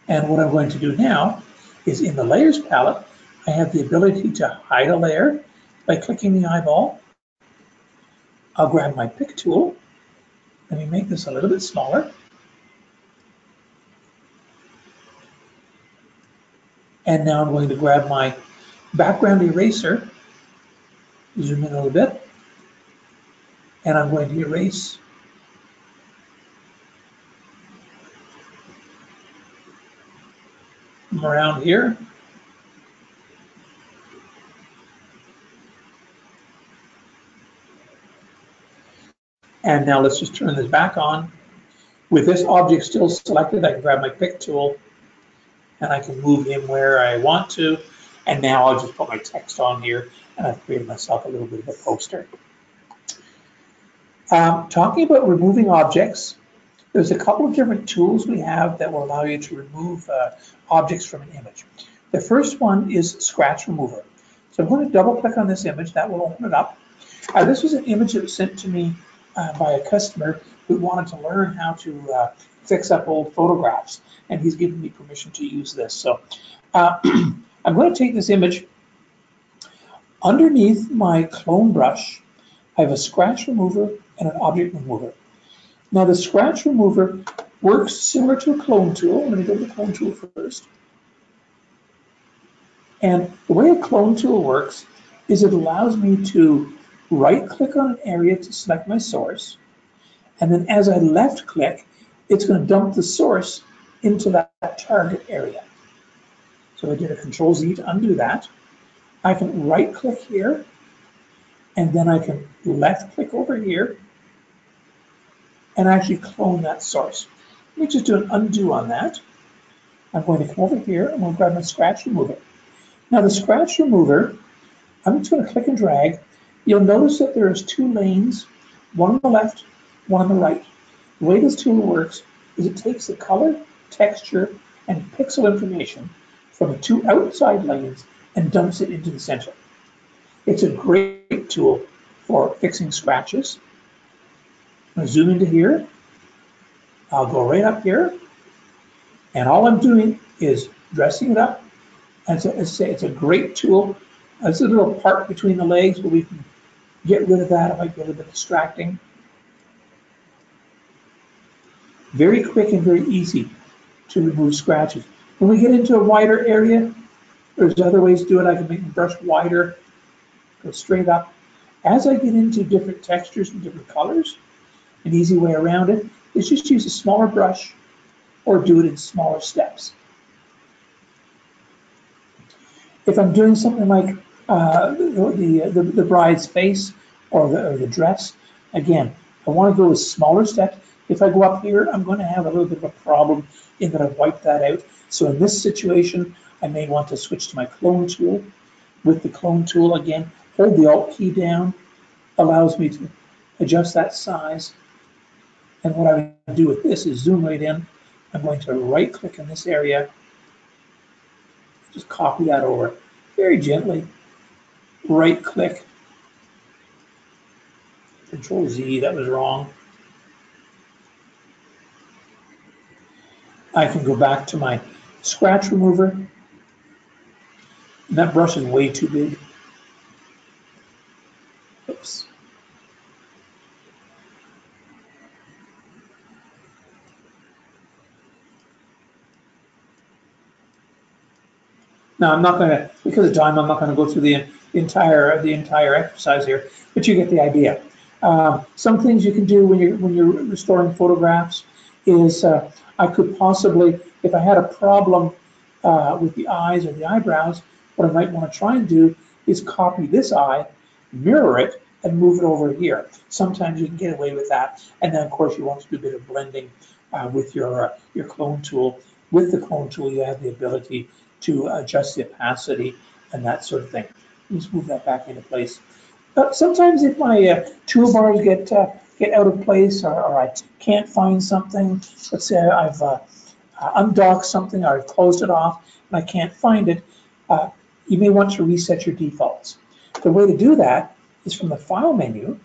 And what I'm going to do now is in the Layers palette, I have the ability to hide a layer by clicking the eyeball. I'll grab my pick tool. Let me make this a little bit smaller. And now I'm going to grab my background eraser, zoom in a little bit, and I'm going to erase from around here. And now let's just turn this back on. With this object still selected, I can grab my pick tool and I can move him where I want to. And now I'll just put my text on here, and I've created myself a little bit of a poster. Talking about removing objects, there's a couple of different tools we have that will allow you to remove objects from an image. The first one is Scratch Remover. So I'm going to double click on this image. That will open it up. This was an image that was sent to me by a customer who wanted to learn how to fix up old photographs, and he's given me permission to use this. So I'm going to take this image. Underneath my clone brush, I have a scratch remover and an object remover. Now the scratch remover works similar to a clone tool. I'm going to go to the clone tool first. And the way a clone tool works is it allows me to right click on an area to select my source. And then as I left click, it's going to dump the source into that target area. So I did a Control Z to undo that. I can right click here, and then I can left click over here and actually clone that source. Let me just do an undo on that. I'm going to come over here, I'm going to grab my scratch remover. Now the scratch remover, I'm just going to click and drag. You'll notice that there's two lanes, one on the left, one on the right. The way this tool works is it takes the color, texture, and pixel information from the two outside lanes and dumps it into the center. It's a great tool for fixing scratches. I'm going to zoom into here. I'll go right up here, and all I'm doing is dressing it up. And so, as I say, it's a great tool. There's a little part between the legs where we can get rid of that. It might be a little bit distracting. Very quick and very easy to remove scratches. When we get into a wider area, there's other ways to do it. I can make the brush wider, go straight up. As I get into different textures and different colors, an easy way around it is just use a smaller brush or do it in smaller steps. If I'm doing something like the bride's face or the dress, again, I want to go with smaller steps. If I go up here, I'm going to have a little bit of a problem in that I've wiped that out. So in this situation, I may want to switch to my clone tool. With the clone tool, again, hold the Alt key down, allows me to adjust that size. And what I do with this is zoom right in. I'm going to right click in this area, just copy that over very gently, right click, Control Z, that was wrong. I can go back to my scratch remover. And that brush is way too big. Oops. Now I'm not going to, because of time, I'm not going to go through the entire exercise here, but you get the idea. Some things you can do when you're restoring photographs is I could possibly, if I had a problem with the eyes or the eyebrows, what I might want to try and do is copy this eye, mirror it, and move it over here. Sometimes you can get away with that, and then of course you want to do a bit of blending with your clone tool. With the clone tool, you have the ability to adjust the opacity and that sort of thing. Just move that back into place. Sometimes if my toolbars get out of place or I can't find something, let's say I've undocked something or I've closed it off and I can't find it, you may want to reset your defaults. The way to do that is from the File menu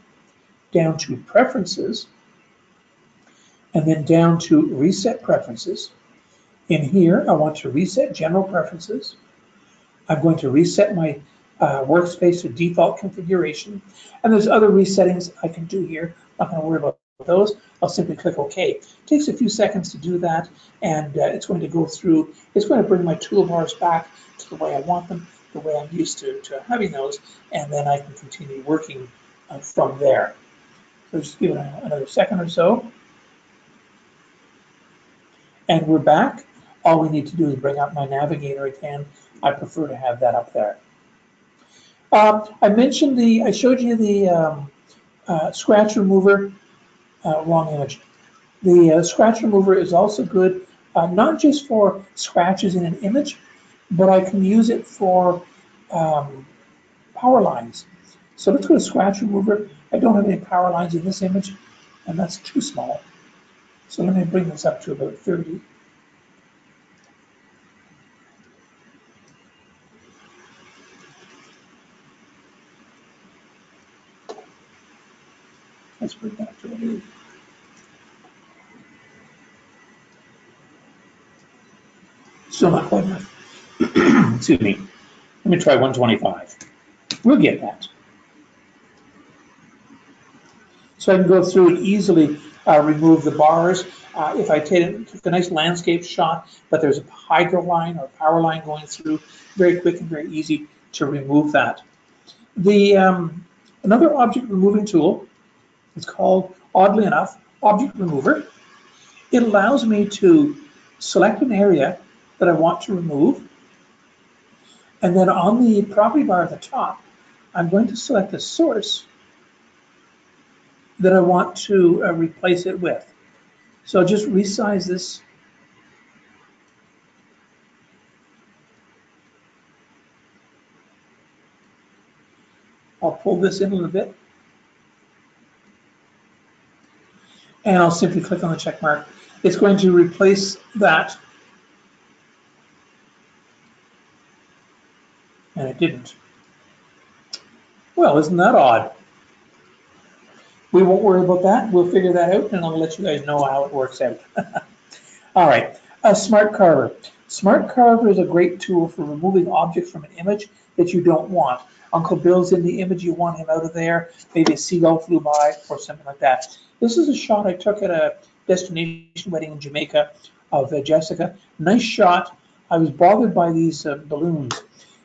down to Preferences and then down to Reset Preferences. In here, I want to reset General Preferences. I'm going to reset my workspace to default configuration. And there's other resettings I can do here. I'm not going to worry about those. I'll simply click OK. It takes a few seconds to do that, and it's going to go through. It's going to bring my toolbars back to the way I want them, the way I'm used to having those, and then I can continue working from there. So just give it another second or so. And we're back. All we need to do is bring up my navigator again. I prefer to have that up there. I showed you the scratch remover, wrong image. The scratch remover is also good, not just for scratches in an image, but I can use it for power lines. So let's go to scratch remover. I don't have any power lines in this image, and that's too small. So let me bring this up to about 30. Let's bring that to 80. Still not quite enough. Excuse me. Let me try 125. We'll get that. So I can go through and easily remove the bars. If I take a nice landscape shot, but there's a hydro line or power line going through, very quick and very easy to remove that. Another object removing tool is called, oddly enough, Object Remover. It allows me to select an area that I want to remove, and then on the property bar at the top, I'm going to select a source that I want to replace it with. So I'll just resize this. I'll pull this in a little bit. And I'll simply click on the check mark. It's going to replace that. And it didn't. Well, isn't that odd? We won't worry about that. We'll figure that out, and I'll let you guys know how it works out. All right, Smart Carver. Smart Carver is a great tool for removing objects from an image that you don't want. Uncle Bill's in the image, you want him out of there. Maybe a seagull flew by or something like that. This is a shot I took at a destination wedding in Jamaica of Jessica. Nice shot. I was bothered by these balloons.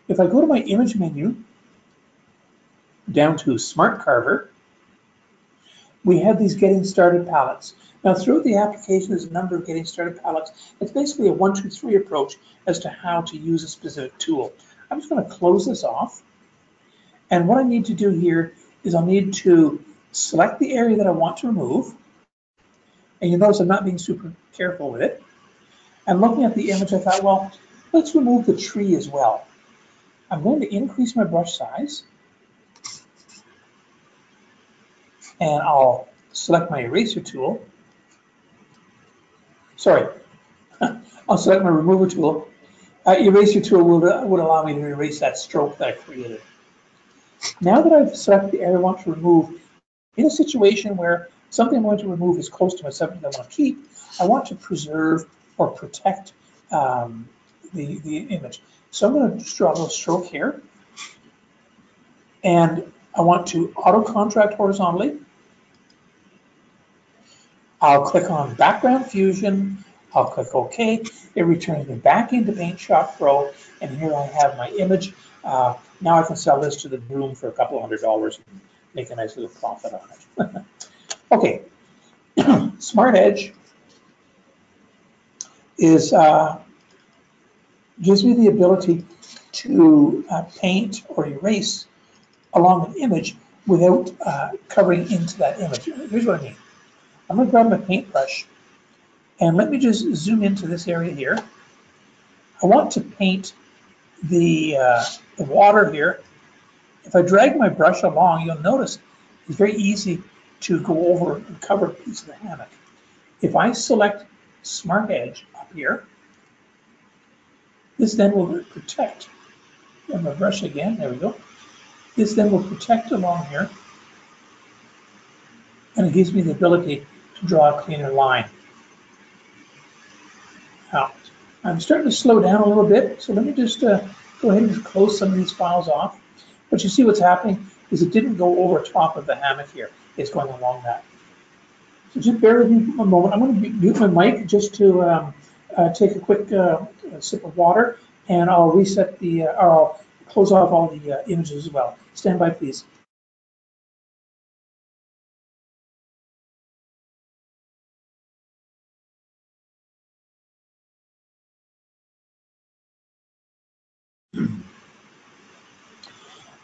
If I go to my image menu, down to Smart Carver, we have these getting started palettes. Now throughout the application, there's a number of getting started palettes. It's basically a 1, 2, 3 approach as to how to use a specific tool. I'm just going to close this off. And what I need to do here is I'll need to select the area that I want to remove. And you notice I'm not being super careful with it. And looking at the image, I thought, well, let's remove the tree as well. I'm going to increase my brush size. And I'll select my eraser tool. Sorry, I'll select my remover tool. Eraser tool would allow me to erase that stroke that I created. Now that I've selected the area I want to remove, in a situation where something I want to remove is close to my subject I want to keep, I want to preserve or protect the image. So I'm going to just draw a little stroke here. And I want to auto contract horizontally. I'll click on Background Fusion. I'll click OK. It returns me back into PaintShop Pro, and here I have my image. Now I can sell this to the groom for a couple $100 and make a nice little profit on it. Okay, Smart Edge is gives me the ability to paint or erase along an image without covering into that image. Here's what I mean. I'm going to grab my paintbrush and let me just zoom into this area here. I want to paint the water here. If I drag my brush along, you'll notice it's very easy to go over and cover a piece of the hammock. If I select Smart Edge up here, this then will protect. Grab my brush again, there we go. This then will protect along here, and it gives me the ability to draw a cleaner line. Now, I'm starting to slow down a little bit, so let me just go ahead and close some of these files off. But you see what's happening is it didn't go over top of the hammock here. It's going along that. So just bear with me a moment. I'm going to mute my mic just to take a quick sip of water, and I'll reset or I'll close off all the images as well. Stand by, please.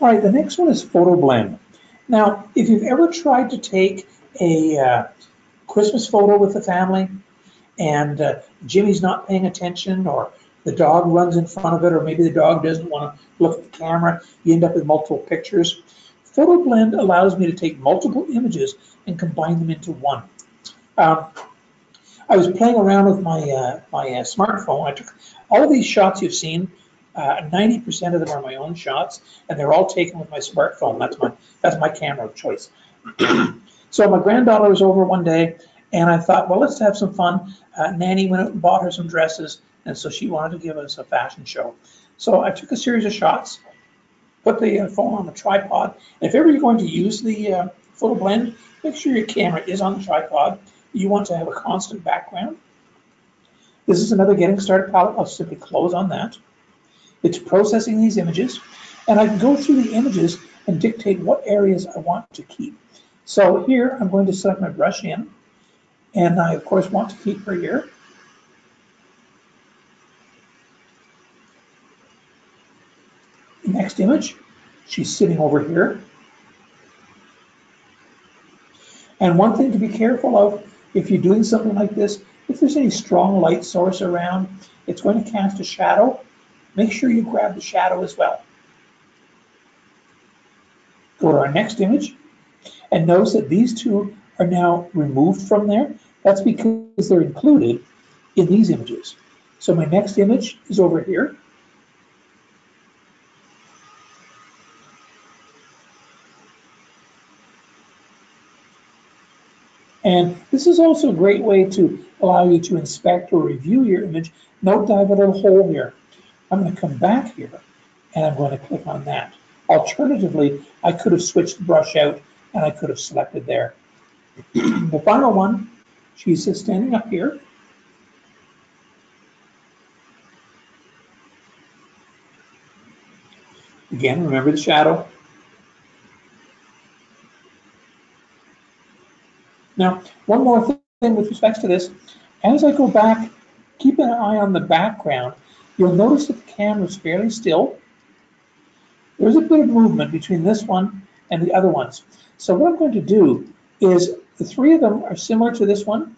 All right, the next one is Photo Blend. Now, if you've ever tried to take a Christmas photo with the family and Jimmy's not paying attention, or the dog runs in front of it, or maybe the dog doesn't want to look at the camera, you end up with multiple pictures. Photo Blend allows me to take multiple images and combine them into one. I was playing around with my smartphone. I took all of these shots you've seen. 90% of them are my own shots, and they're all taken with my smartphone. That's my camera of choice. So my granddaughter was over one day, and I thought, well, let's have some fun. Nanny went out and bought her some dresses, and so she wanted to give us a fashion show. So I took a series of shots, put the phone on the tripod, and if ever you're going to use the Photo Blend, make sure your camera is on the tripod. You want to have a constant background. This is another Getting Started palette. I'll simply close on that. It's processing these images, and I can go through the images and dictate what areas I want to keep. So here I'm going to select my brush in, and I of course want to keep her here. The next image, she's sitting over here. And one thing to be careful of, if you're doing something like this, if there's any strong light source around, it's going to cast a shadow. Make sure you grab the shadow as well. Go to our next image, and notice that these two are now removed from there. That's because they're included in these images. So my next image is over here. And this is also a great way to allow you to inspect or review your image. Note that I have a little hole here. I'm going to come back here, and I'm going to click on that. Alternatively, I could have switched the brush out, and I could have selected there. The final one, she's standing up here. Again, remember the shadow. Now, one more thing with respect to this, as I go back, keep an eye on the background. You'll notice that the camera is fairly still. There's a bit of movement between this one and the other ones. So what I'm going to do is, the three of them are similar to this one.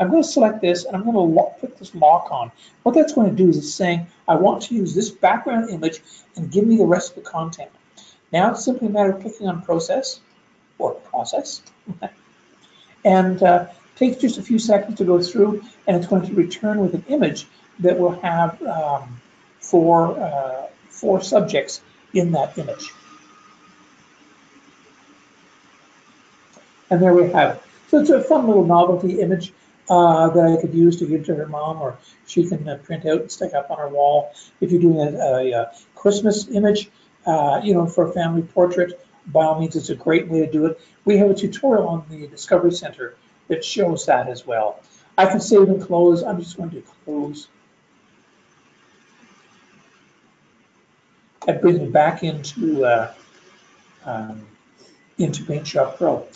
I'm going to select this, and I'm going to put this lock on. What that's going to do is it's saying, I want to use this background image and give me the rest of the content. Now it's simply a matter of clicking on Process, or Process, and takes just a few seconds to go through, and it's going to return with an image that will have four subjects in that image. And there we have it. So it's a fun little novelty image that I could use to give to her mom, or she can print out and stick up on her wall. If you're doing a Christmas image, for a family portrait, by all means, it's a great way to do it. We have a tutorial on the Discovery Center that shows that as well. I can save and close. I'm just going to close. That brings me back into PaintShop Pro.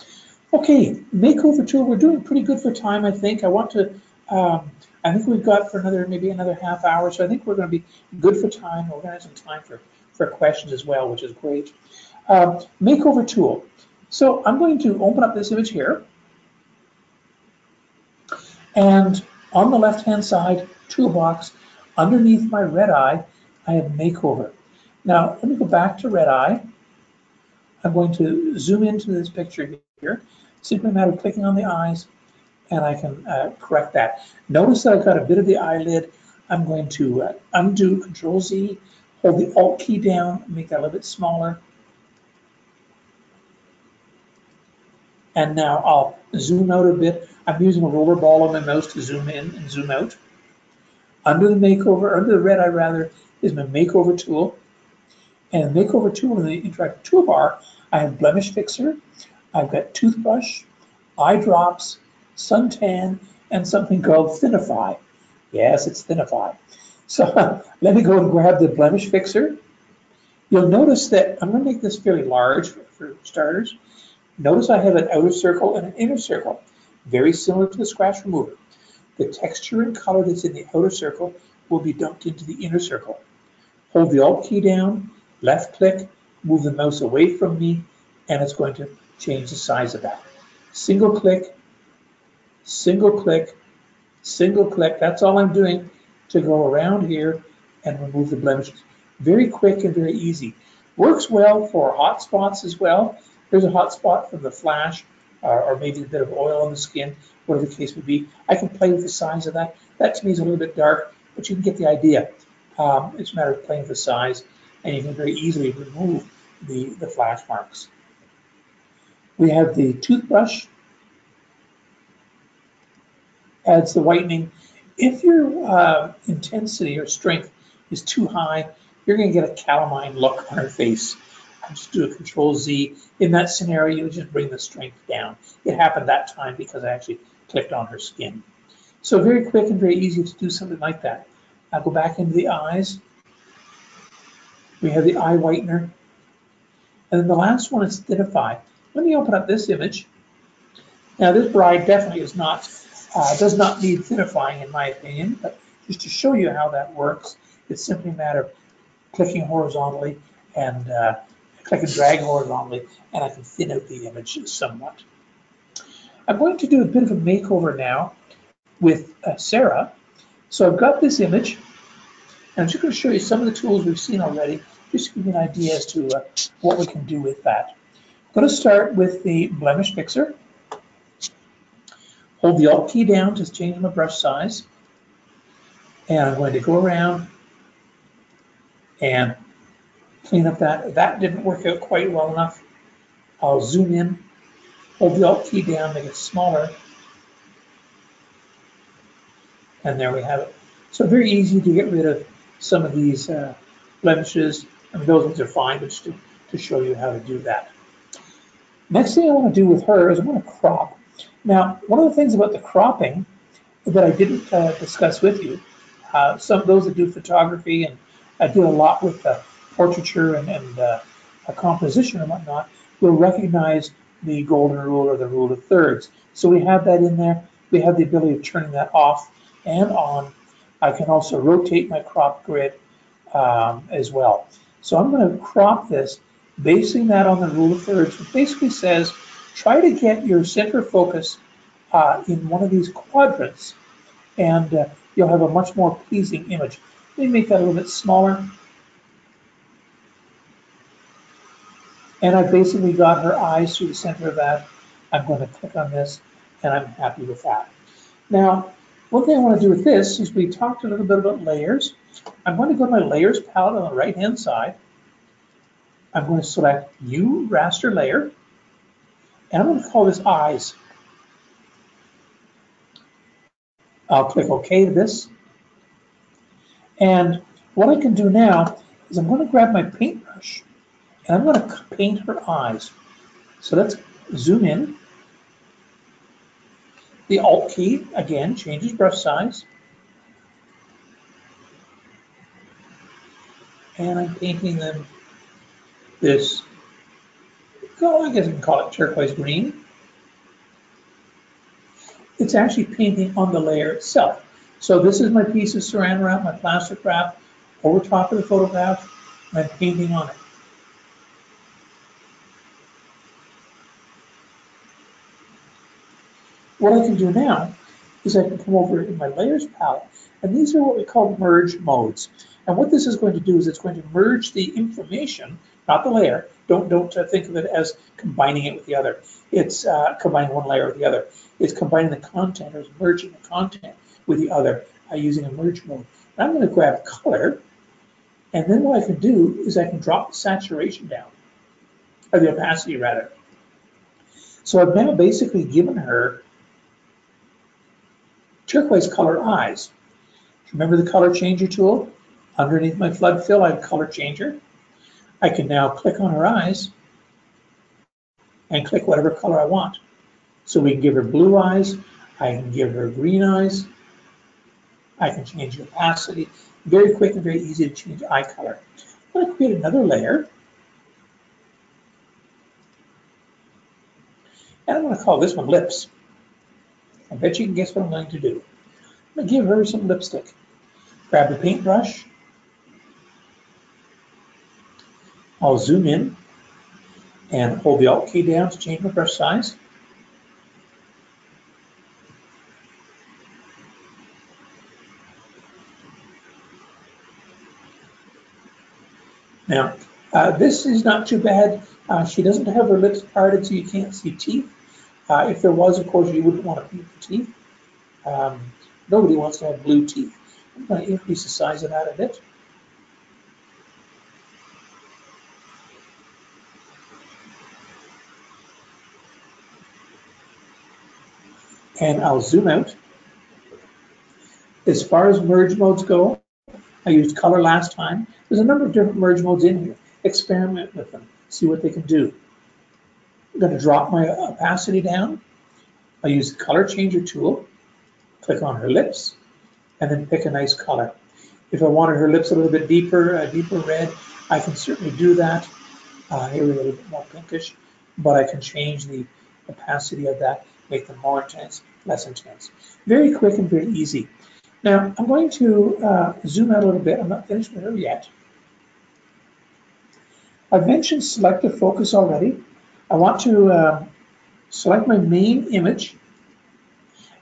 Okay, Makeover Tool. We're doing pretty good for time, I think. I think we've got for maybe another half hour, so I think we're going to be good for time. We're going to have some time for questions as well, which is great. Makeover Tool. So I'm going to open up this image here, and on the left-hand side, toolbox, underneath my red eye, I have Makeover. Now, let me go back to red eye. I'm going to zoom into this picture here. Simply a matter of clicking on the eyes, and I can correct that. Notice that I've got a bit of the eyelid. I'm going to undo, Control-Z, hold the Alt key down, make that a little bit smaller. And now I'll zoom out a bit. I'm using a roller ball on my mouse to zoom in and zoom out. Under the red eye rather, is my Makeover tool. And the Makeover tool in the interactive toolbar, I have Blemish Fixer, I've got Toothbrush, Eye Drops, Suntan, and something called Thinify. Yes, it's Thinify. So let me go and grab the Blemish Fixer. You'll notice that I'm going to make this fairly large for starters. Notice I have an outer circle and an inner circle, very similar to the scratch remover. The texture and color that's in the outer circle will be dumped into the inner circle. Hold the Alt key down, left click, move the mouse away from me, and it's going to change the size of that. Single click, single click, single click. That's all I'm doing to go around here and remove the blemishes. Very quick and very easy. Works well for hot spots as well. There's a hot spot from the flash, or maybe a bit of oil on the skin, whatever the case may be. I can play with the size of that. That to me is a little bit dark, but you can get the idea. It's a matter of playing with the size, and you can very easily remove the flash marks. We have the toothbrush, adds the whitening. If your intensity or strength is too high, you're going to get a calamine look on her face. I'll just do a Control Z. In that scenario, you'll just bring the strength down. It happened that time because I actually clicked on her skin. So very quick and very easy to do something like that. I'll go back into the eyes. We have the eye whitener. And then the last one is thinify. Let me open up this image. Now this bride definitely is not, does not need thinifying in my opinion, but just to show you how that works, it's simply a matter of clicking horizontally and click and drag horizontally, and I can thin out the image somewhat. I'm going to do a bit of a makeover now with Sarah. So I've got this image, and I'm just going to show you some of the tools we've seen already, just to give you an idea as to what we can do with that. I'm going to start with the blemish fixer. Hold the Alt key down to change my brush size, and I'm going to go around and clean up that. That didn't work out quite well enough. I'll zoom in, hold the Alt key down, make it smaller, and there we have it. So very easy to get rid of some of these blemishes. I mean, those ones are fine, but just to show you how to do that. Next thing I want to do with her is I'm going to crop. Now, one of the things about the cropping that I didn't discuss with you, some of those that do photography and I do a lot with portraiture and composition and whatnot, will recognize the golden rule or the rule of thirds. So we have that in there. We have the ability of turning that off and on. I can also rotate my crop grid as well. So I'm going to crop this, basing that on the rule of thirds, which basically says try to get your center of focus in one of these quadrants, and you'll have a much more pleasing image. Let me make that a little bit smaller. And I basically got her eyes through the center of that. I'm going to click on this, and I'm happy with that. Now, one thing I want to do with this is we talked a little bit about layers. I'm going to go to my layers palette on the right-hand side. I'm going to select New Raster Layer, and I'm going to call this Eyes. I'll click OK to this. And what I can do now is I'm going to grab my paintbrush, and I'm going to paint her eyes. So let's zoom in. The Alt key, again, changes brush size. And I'm painting them this, I guess I can call it turquoise green. It's actually painting on the layer itself. So this is my piece of saran wrap, my plastic wrap, over top of the photograph, and I'm painting on it. What I can do now is I can come over in my layers palette, and these are what we call merge modes. And what this is going to do is it's going to merge the information, not the layer. Don't think of it as combining it with the other. It's combining one layer with the other. It's combining the content, or merging the content with the other using a merge mode. And I'm going to grab color, and then what I can do is I can drop the saturation down, or the opacity rather. So I've now basically given her turquoise color eyes. Remember the color changer tool? Underneath my flood fill, I have color changer. I can now click on her eyes and click whatever color I want. So we can give her blue eyes, I can give her green eyes, I can change the opacity. Very quick and very easy to change eye color. I'm going to create another layer. And I'm going to call this one lips. I bet you can guess what I'm going to do. I'm going to give her some lipstick. Grab the paintbrush. I'll zoom in and hold the Alt key down to change my brush size. Now, this is not too bad. She doesn't have her lips parted so you can't see teeth. If there was, of course, you wouldn't want to peep the teeth. Nobody wants to have blue teeth. I'm going to increase the size of that a bit. And I'll zoom out. As far as merge modes go, I used color last time. There's a number of different merge modes in here. Experiment with them, see what they can do. I'm going to drop my opacity down. I'll use the color changer tool, click on her lips, and then pick a nice color. If I wanted her lips a little bit deeper, a deeper red, I can certainly do that. Here we're a little bit more pinkish, but I can change the opacity of that, make them more intense, less intense. Very quick and very easy. Now, I'm going to zoom out a little bit. I'm not finished with her yet. I've mentioned selective focus already. I want to select my main image.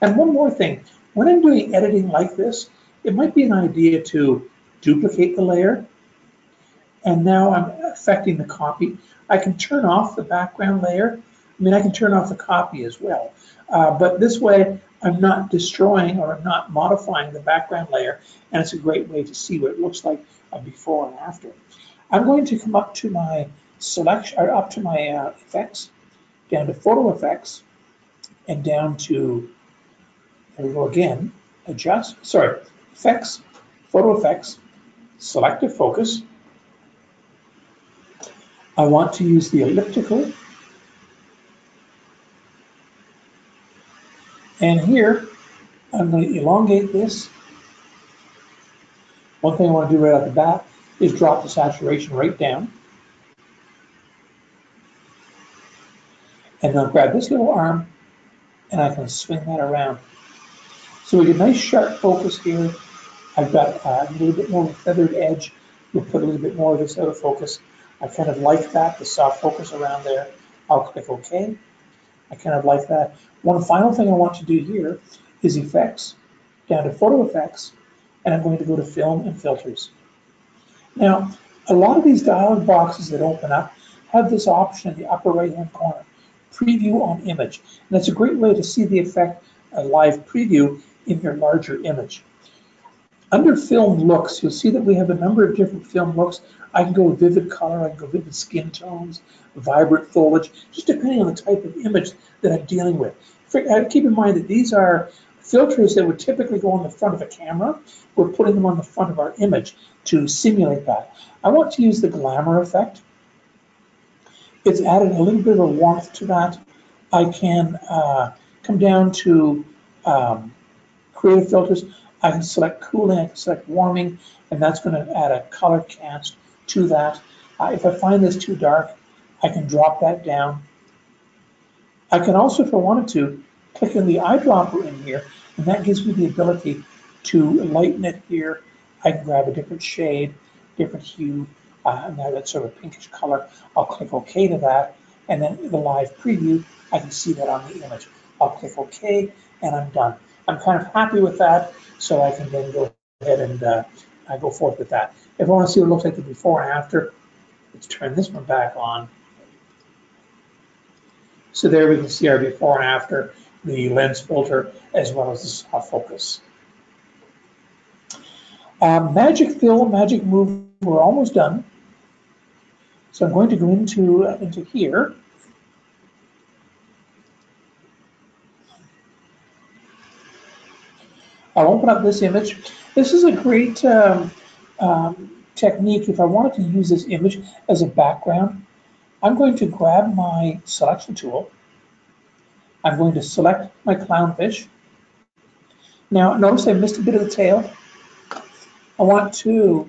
And one more thing, when I'm doing editing like this, it might be an idea to duplicate the layer. And now I'm affecting the copy. I can turn off the background layer. I mean, I can turn off the copy as well. But this way, I'm not destroying or I'm not modifying the background layer, and it's a great way to see what it looks like before and after. I'm going to come up to my selection, or up to my effects, down to photo effects, and down to, there we go again, effects, photo effects, selective focus. I want to use the elliptical. And here, I'm going to elongate this. One thing I want to do right off the bat is drop the saturation right down. And then I'll grab this little arm and I can swing that around. So we get a nice sharp focus here. I've got a little bit more of a feathered edge. We'll put a little bit more of this out of focus. I kind of like that, the soft focus around there. I'll click OK. I kind of like that. One final thing I want to do here is effects, down to photo effects, and I'm going to go to film and filters. Now, a lot of these dialog boxes that open up have this option in the upper right-hand corner, preview on image. And that's a great way to see the effect, a live preview in your larger image. Under film looks, you'll see that we have a number of different film looks. I can go with vivid color, I can go vivid skin tones, vibrant foliage, just depending on the type of image that I'm dealing with. Keep in mind that these are filters that would typically go on the front of a camera. We're putting them on the front of our image to simulate that. I want to use the glamour effect. It's added a little bit of a warmth to that. I can come down to creative filters. I can select cooling, I can select warming, and that's going to add a color cast to that. If I find this too dark, I can drop that down. I can also, if I wanted to, click on the eyedropper in here, and that gives me the ability to lighten it here. I can grab a different shade, different hue, and now that's sort of a pinkish color. I'll click OK to that, and then the live preview, I can see that on the image. I'll click OK, and I'm done. I'm kind of happy with that, so I can then go ahead and go forth with that. If I want to see what it looks like the before and after, let's turn this one back on. So there we can see our before and after, the lens filter, as well as the soft focus. Magic fill, magic move, we're almost done. So I'm going to go into here. I'll open up this image. This is a great technique if I wanted to use this image as a background. I'm going to grab my selection tool. I'm going to select my clownfish. Now, notice I missed a bit of the tail. I want to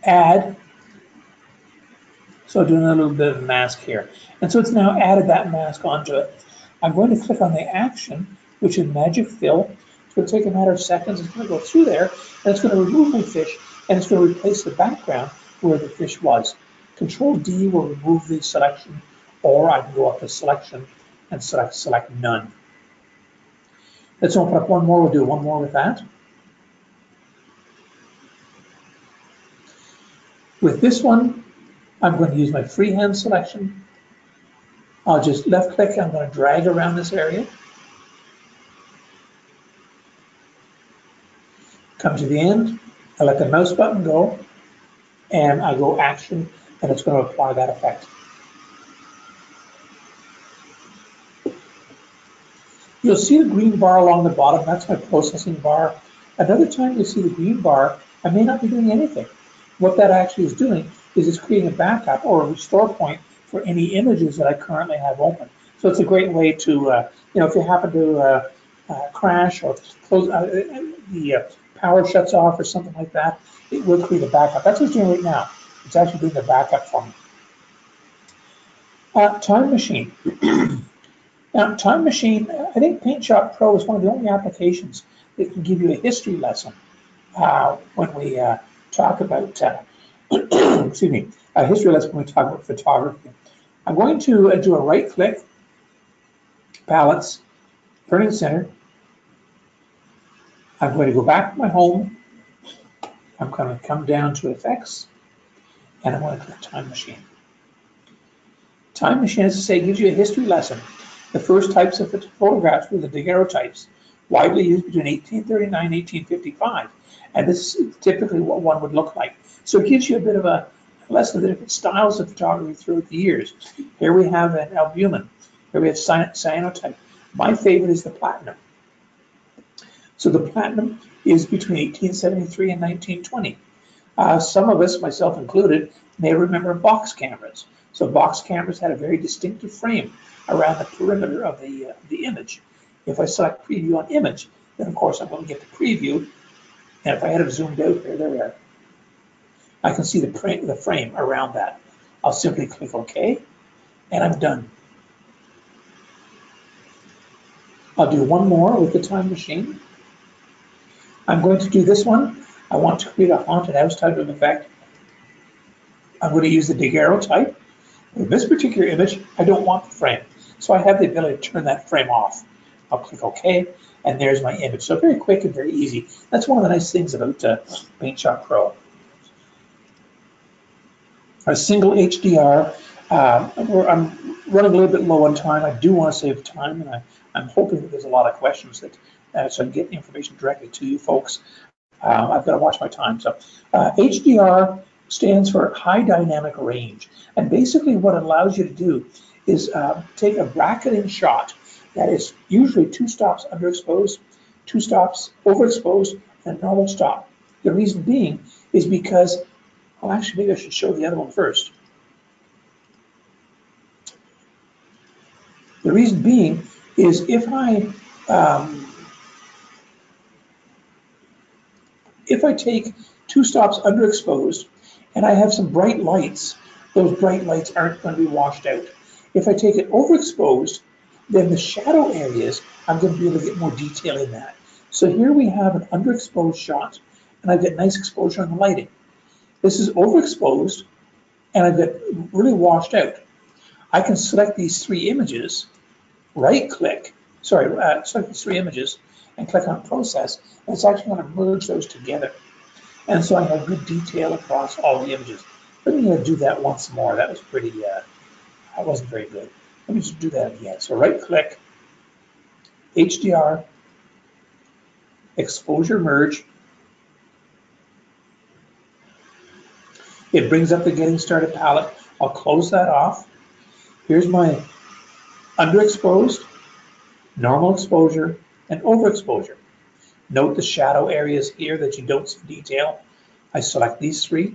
add, so doing a little bit of a mask here. And so it's now added that mask onto it. I'm going to click on the action, which is magic fill. It's going to take a matter of seconds. It's going to go through there, and it's going to remove my fish and it's going to replace the background where the fish was. Control D will remove the selection, or I can go up to selection and select none. Let's open up one more. We'll do one more with that. With this one, I'm going to use my freehand selection. I'll just left click. I'm going to drag around this area. Come to the end. I let the mouse button go, and I go action, and it's going to apply that effect. You'll see the green bar along the bottom. That's my processing bar. Another time you see the green bar, I may not be doing anything. What that actually is doing is it's creating a backup or a restore point for any images that I currently have open. So it's a great way to, if you happen to crash or close, the power shuts off or something like that, it will create a backup. That's what it's doing right now. It's actually doing the backup for me. Time Machine. Now, Time Machine, I think PaintShop Pro is one of the only applications that can give you a history lesson when we talk about, excuse me, a history lesson when we talk about photography. I'm going to do a right click, palettes, turning center. I'm going to go back to my home. I'm going to come down to effects, and I'm going to click Time Machine. Time Machine, as I say, gives you a history lesson. The first types of photographs were the daguerreotypes, widely used between 1839 and 1855. And this is typically what one would look like. So it gives you a bit of a lesson of the different styles of photography throughout the years. Here we have an albumin. Here we have cyanotype. My favorite is the platinum. So the platinum is between 1873 and 1920. Some of us, myself included, may remember box cameras. So box cameras had a very distinctive frame around the perimeter of the image. If I select preview on image, then of course I'm going to get the preview. And if I had it zoomed out here, there we are. I can see the frame around that. I'll simply click OK, and I'm done. I'll do one more with the Time Machine. I'm going to do this one. I want to create a haunted house type of effect. I'm going to use the daguerreotype. In this particular image, I don't want the frame. So I have the ability to turn that frame off. I'll click OK, and there's my image. So very quick and very easy. That's one of the nice things about PaintShop Pro. A single HDR. I'm running a little bit low on time. I do want to save time, and I'm hoping that there's a lot of questions that so I can get the information directly to you folks. I've got to watch my time. So HDR stands for high dynamic range. And basically what it allows you to do is take a bracketing shot that is usually 2 stops underexposed, 2 stops overexposed, and a normal stop. The reason being is because, well, actually, maybe I should show the other one first. The reason being is if I take 2 stops underexposed and I have some bright lights, those bright lights aren't going to be washed out. If I take it overexposed, then the shadow areas, I'm going to be able to get more detail in that. So here we have an underexposed shot, and I've got nice exposure on the lighting. This is overexposed, and I've got really washed out. I can select these 3 images, select these 3 images, and click on Process, and it's actually going to merge those together. And so I have good detail across all the images. Let me do that once more. That was pretty, that wasn't very good. Let me just do that again. So right click, HDR, Exposure Merge. It brings up the Getting Started palette. I'll close that off. Here's my underexposed, normal exposure, and overexposure. Note the shadow areas here that you don't see detail. I select these 3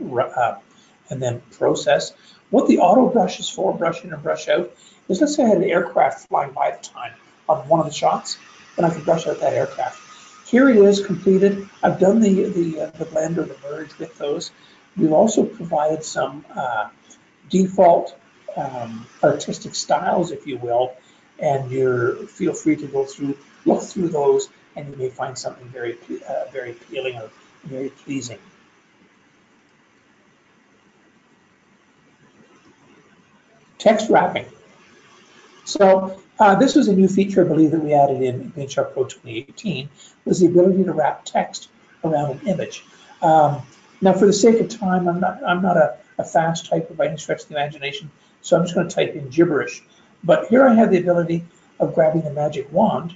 and then Process. What the auto brush is for, brush in and brush out, is let's say I had an aircraft flying by at the time on one of the shots, then I can brush out that aircraft. Here it is completed. I've done the blend or the merge with those. We've also provided some default artistic styles, if you will, and feel free to go through, look through those, and you may find something very appealing or very pleasing. text wrapping. So this was a new feature, I believe, that we added in PaintShop Pro 2018, was the ability to wrap text around an image. Now, for the sake of time, I'm not a fast typer by any stretch of the imagination, so I'm just going to type in gibberish. But here I have the ability of grabbing the magic wand.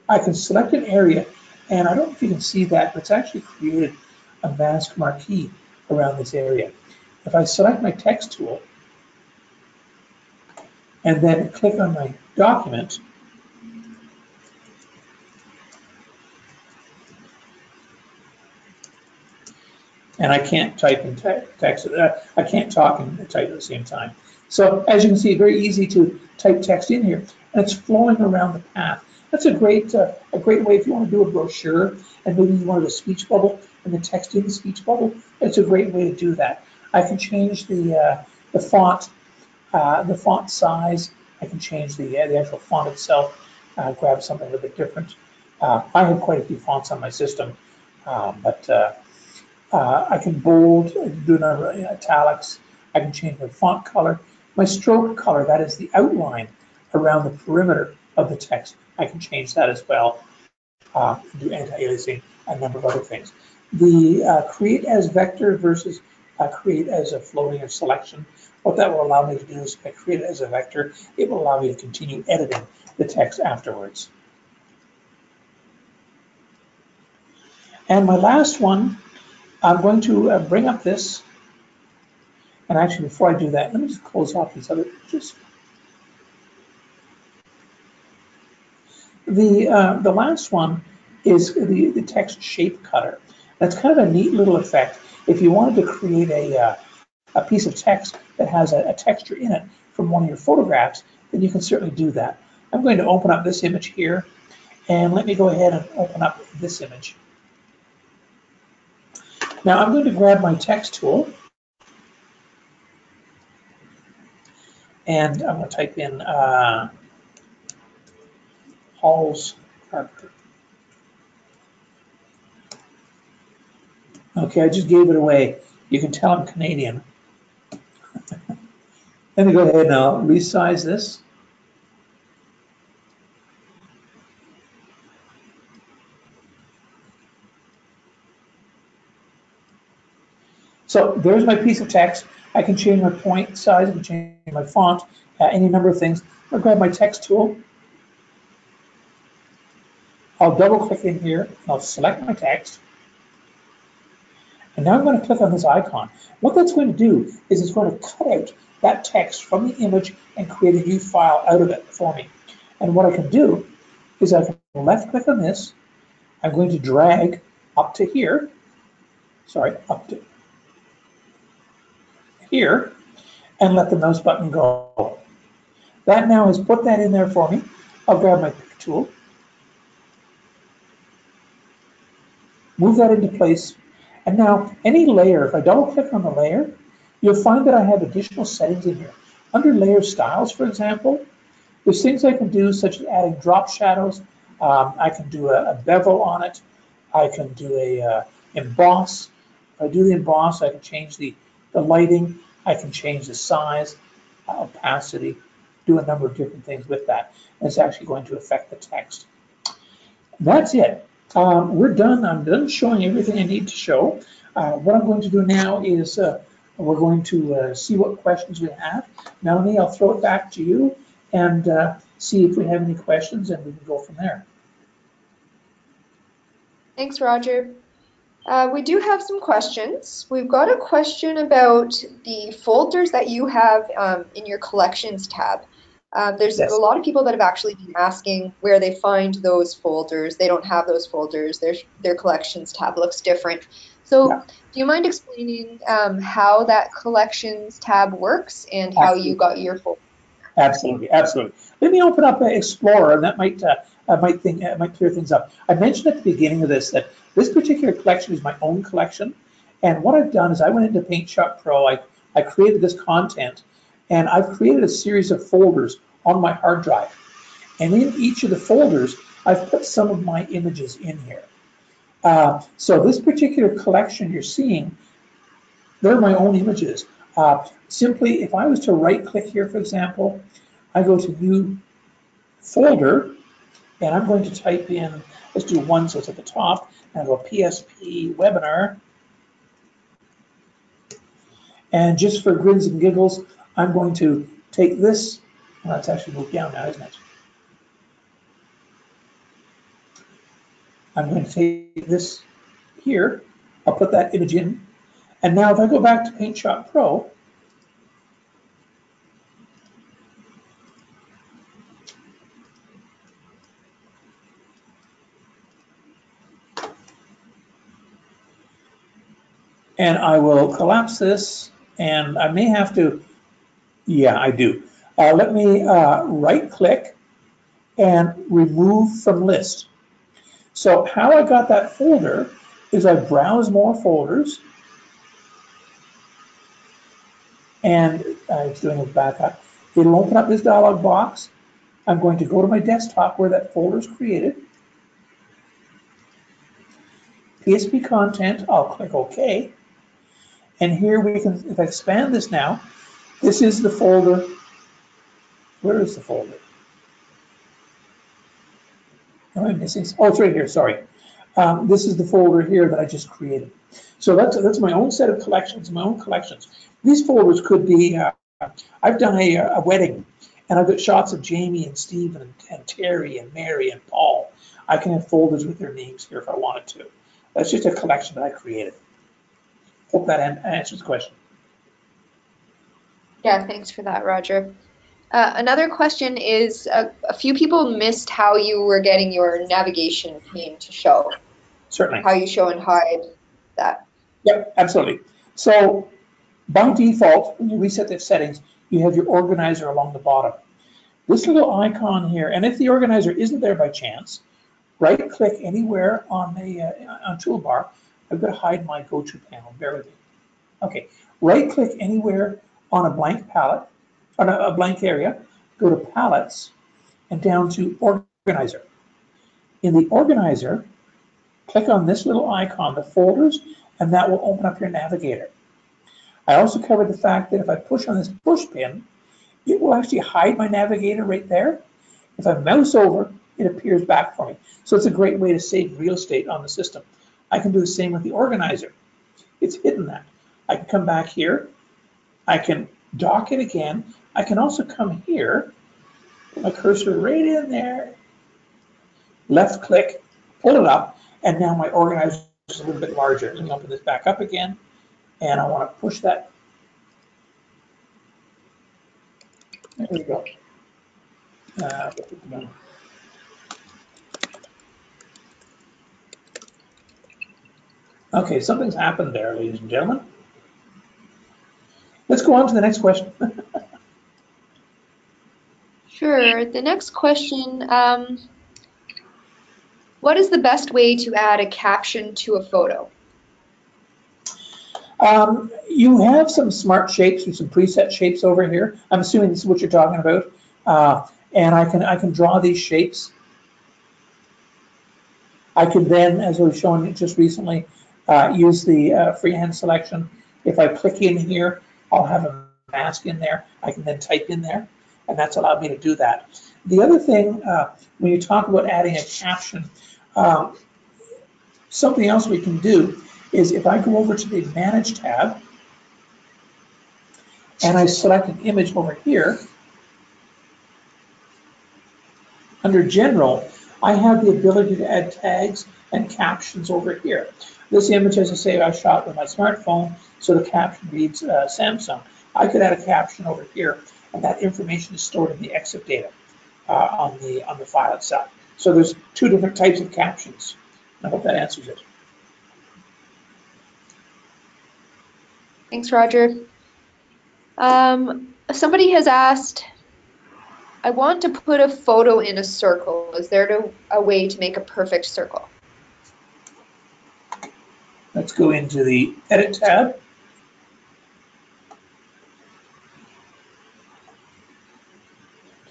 I can select an area, and I don't know if you can see that, but it's actually created a mask marquee around this area. If I select my text tool, and then click on my document, and I can't type and text. I can't talk and type at the same time. So as you can see, very easy to type text in here, and it's flowing around the path. That's a great way if you want to do a brochure, and maybe you wanted a speech bubble and the text in the speech bubble. It's a great way to do that. I can change the font size. I can change the actual font itself. Grab something a little bit different. I have quite a few fonts on my system, but I can bold, I can do a number of italics. I can change my font color, my stroke color. That is the outline around the perimeter of the text. I can change that as well. Do anti-aliasing, a number of other things. The create as vector versus create as a floating or selection. What that will allow me to do is if I create it as a vector, it will allow me to continue editing the text afterwards. And my last one, I'm going to bring up this. And actually, before I do that, let me just close off these other pictures. The last one is the text shape cutter. That's kind of a neat little effect. If you wanted to create a piece of text that has a texture in it from one of your photographs, then you can certainly do that. I'm going to open up this image here, and let me go ahead and open up this image. Now I'm going to grab my text tool, and I'm going to type in Hall's Carver. Okay, I just gave it away. You can tell I'm Canadian. Let me go ahead and I'll resize this. So there's my piece of text. I can change my point size, I can change my font, any number of things. I'll grab my text tool. I'll double click in here, and I'll select my text. And now I'm going to click on this icon. What that's going to do is it's going to cut out that text from the image and create a new file out of it for me. And what I can do is I can left click on this. I'm going to drag up to here. Sorry, up to here, and let the mouse button go. That now has put that in there for me. I'll grab my pick tool, move that into place, and now any layer, if I double click on the layer, you'll find that I have additional settings in here. Under layer styles, for example, there's things I can do such as adding drop shadows. I can do a bevel on it. I can do a emboss. If I do the emboss, I can change the lighting. I can change the size, opacity, do a number of different things with that. And it's actually going to affect the text. That's it. We're done. I'm done showing everything I need to show. What I'm going to do now is we're going to see what questions we have. Melanie, I'll throw it back to you and see if we have any questions, and we can go from there. Thanks, Roger. We do have some questions. We've got a question about the folders that you have in your collections tab. There's a lot of people that have actually been asking where they find those folders. They don't have those folders. Their collections tab looks different. So do you mind explaining how that collections tab works and how you got your folder? Absolutely, absolutely. Let me open up Explorer, and that might clear things up. I mentioned at the beginning of this that this particular collection is my own collection, and what I've done is I went into PaintShop Pro. I created this content, and I've created a series of folders on my hard drive, and in each of the folders, I've put some of my images in here. So this particular collection you're seeing, they're my own images. Simply, if I was to right click here, for example, I go to new folder, and I'm going to type in, let's do one so it's at the top, and I'll go PSP webinar. And just for grins and giggles, I'm going to take this, well, it's actually moved down now, isn't it? I'm going to take this here, I'll put that image in, and now if I go back to PaintShop Pro, and I will collapse this, and I may have to, yeah, I do. Let me right click and remove from list. So how I got that folder is I browse more folders, and it's doing a backup. It'll open up this dialog box. I'm going to go to my desktop where that folder is created. PSP content, I'll click OK. And here we can, if I expand this now, this is the folder. Where is the folder? Am I missing? Oh, it's right here, sorry. This is the folder here that I just created. So that's my own set of collections, my own collections. These folders could be, I've done a wedding, and I've got shots of Jamie and Stephen and Terry and Mary and Paul. I can have folders with their names here if I wanted to. That's just a collection that I created. Hope that answers the question. Yeah, thanks for that, Roger. Another question is, a few people missed how you were getting your navigation pane to show. Certainly. How you show and hide that. Yep, absolutely. So by default, when you reset the settings, you have your organizer along the bottom. This little icon here, and if the organizer isn't there by chance, right click anywhere on the on toolbar. I've got to hide my go-to panel, bear with me. Okay, right click anywhere on a blank palette, on a blank area, go to palettes and down to organizer. In the organizer, click on this little icon, the folders, and that will open up your navigator. I also covered the fact that if I push on this push pin, it will actually hide my navigator right there. If I mouse over, it appears back for me. So it's a great way to save real estate on the system. I can do the same with the organizer. It's hidden that. I can come back here. I can dock it again. I can also come here, put my cursor right in there, left click, pull it up, and now my organizer is a little bit larger. Let me open this back up again, and I want to push that. There we go. Okay, something's happened there, ladies and gentlemen. Let's go on to the next question. Sure. The next question, what is the best way to add a caption to a photo? You have some smart shapes or some preset shapes over here. I'm assuming this is what you're talking about. And I can draw these shapes. I can then, as I was showing just recently, use the freehand selection. If I click in here, I'll have a mask in there. I can then type in there, and that's allowed me to do that. The other thing, when you talk about adding a caption, something else we can do is if I go over to the Manage tab, and I select an image over here, under General, I have the ability to add tags and captions over here. This image, as I say, I shot with my smartphone, so the caption reads Samsung. I could add a caption over here, and that information is stored in the exif data on the file itself. So there's two different types of captions. I hope that answers it. Thanks, Roger. Somebody has asked, I want to put a photo in a circle. Is there a way to make a perfect circle? Let's go into the Edit tab.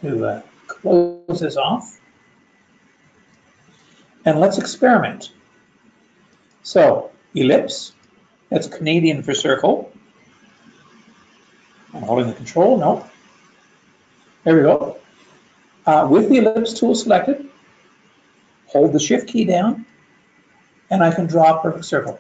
To close this off. And let's experiment. So, ellipse, that's Canadian for circle. I'm holding the control, no. There we go. With the ellipse tool selected, hold the shift key down, and I can draw a perfect circle.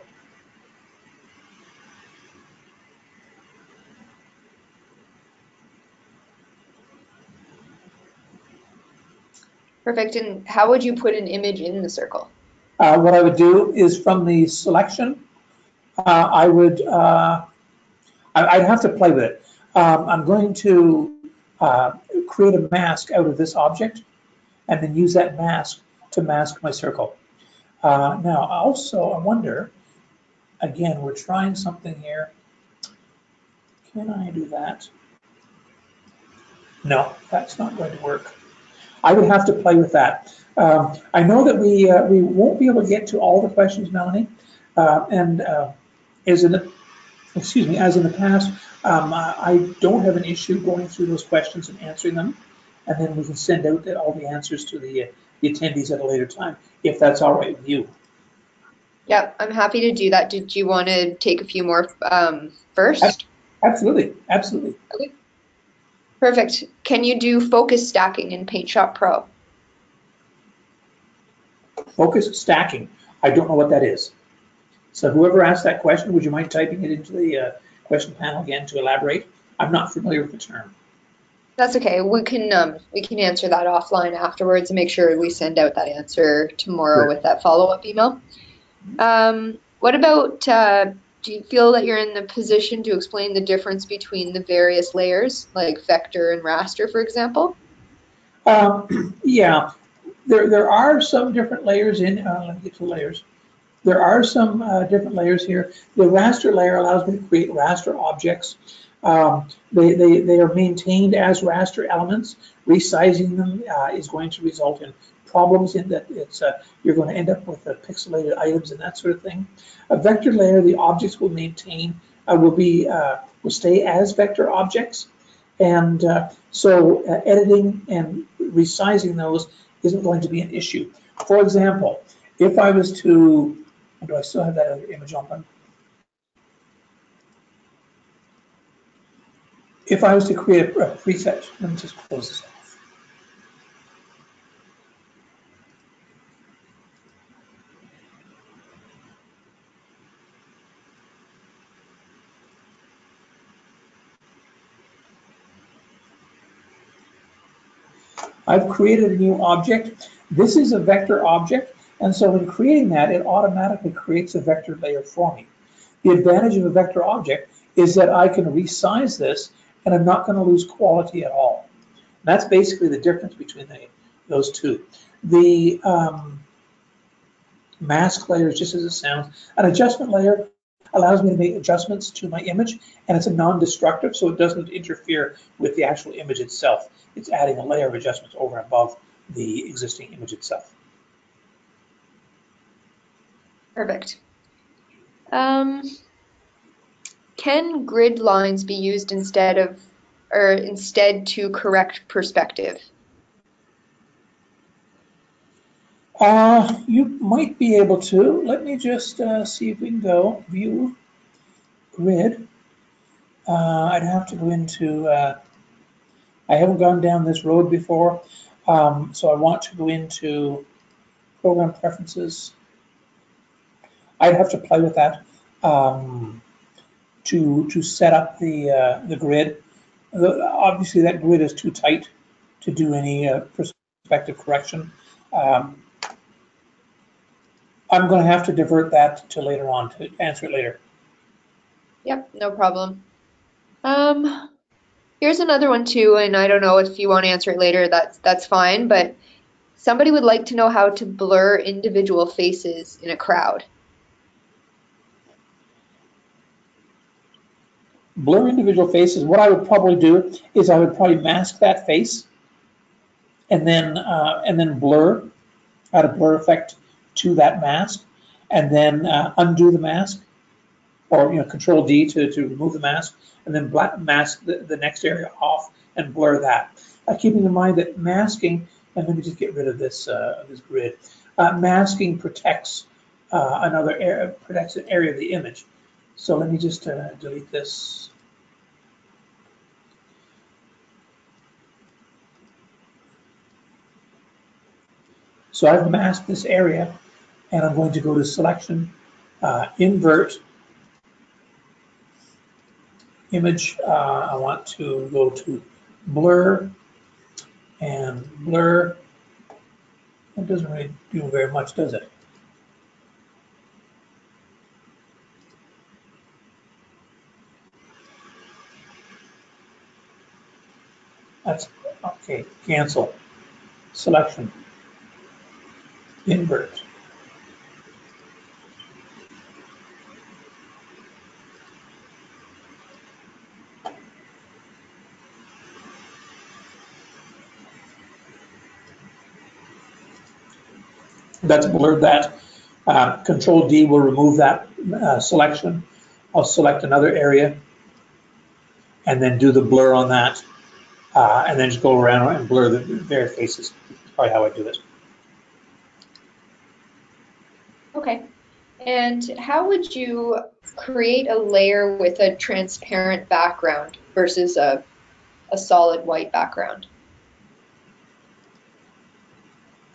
Perfect. And how would you put an image in the circle? What I would do is from the selection, I'd have to play with it. I'm going to create a mask out of this object and then use that mask to mask my circle. Now, also, I wonder, again, we're trying something here. Can I do that? No, that's not going to work. I would have to play with that. I know that we won't be able to get to all the questions, Melanie, as in the past, I don't have an issue going through those questions and answering them, and then we can send out all the answers to the attendees at a later time, if that's all right with you. Yeah, I'm happy to do that. Did you want to take a few more first? Absolutely, absolutely. Okay. Perfect. Can you do focus stacking in PaintShop Pro? Focus stacking. I don't know what that is. So whoever asked that question, would you mind typing it into the question panel again to elaborate? I'm not familiar with the term. That's okay. We can answer that offline afterwards and make sure we send out that answer tomorrow Sure. with that follow-up email. What about, do you feel that you're in the position to explain the difference between the various layers, like vector and raster, for example? Yeah, there are some different layers in, let me get to the layers. There are some different layers here. The raster layer allows me to create raster objects. They are maintained as raster elements. Resizing them is going to result in problems in that you're going to end up with pixelated items and that sort of thing. A vector layer, the objects will will stay as vector objects, and so editing and resizing those isn't going to be an issue. For example, if I was to, do I still have that other image open? If I was to create a preset, let me just close this off. I've created a new object. This is a vector object, and so in creating that, it automatically creates a vector layer for me. The advantage of a vector object is that I can resize this, and I'm not going to lose quality at all. That's basically the difference between those two. The mask layer is just as it sounds. An adjustment layer allows me to make adjustments to my image, and it's a non-destructive, so it doesn't interfere with the actual image itself. It's adding a layer of adjustments over and above the existing image itself. Perfect. Can grid lines be used instead to correct perspective? You might be able to. Let me just see if we can go view grid. I'd have to go into, I haven't gone down this road before, so I want to go into program preferences. I'd have to play with that to set up the grid. Obviously, that grid is too tight to do any perspective correction. I'm going to have to divert that to later on to answer it later. Yep, no problem. Here's another one too, and I don't know if you want to answer it later, that's fine, but somebody would like to know how to blur individual faces in a crowd. Blur individual faces, what I would probably do is I would probably mask that face and then blur, add a blur effect to that mask, and then undo the mask, or Control D to remove the mask, and then mask the next area off and blur that. Keeping in mind that masking, and let me just get rid of this grid. Masking protects protects an area of the image. So let me just delete this. So I've masked this area, and I'm going to go to Selection, Invert, Image. I want to go to Blur, and Blur. It doesn't really do very much, does it? That's okay. Cancel. Selection. Invert. That's blurred that. Control D will remove that selection. I'll select another area and then do the blur on that, and then just go around and blur their faces. That's probably how I do it. Okay. And how would you create a layer with a transparent background versus a solid white background?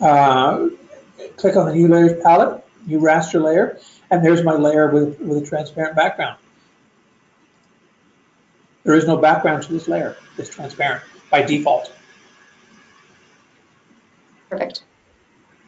Click on the New Layers palette, New Raster Layer, and there's my layer with a transparent background. There is no background to this layer. It's transparent by default. Perfect.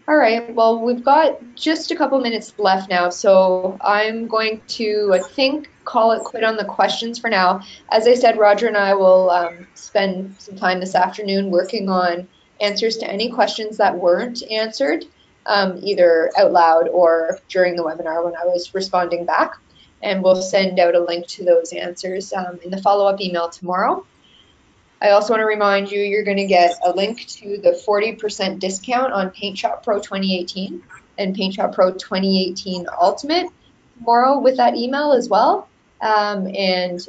All right, well, we've got just a couple minutes left now, so I'm going to, I think, call it quit on the questions for now. As I said, Roger and I will spend some time this afternoon working on answers to any questions that weren't answered, either out loud or during the webinar when I was responding back. And we'll send out a link to those answers in the follow-up email tomorrow. I also want to remind you, you're going to get a link to the 40% discount on PaintShop Pro 2018 and PaintShop Pro 2018 Ultimate tomorrow with that email as well. And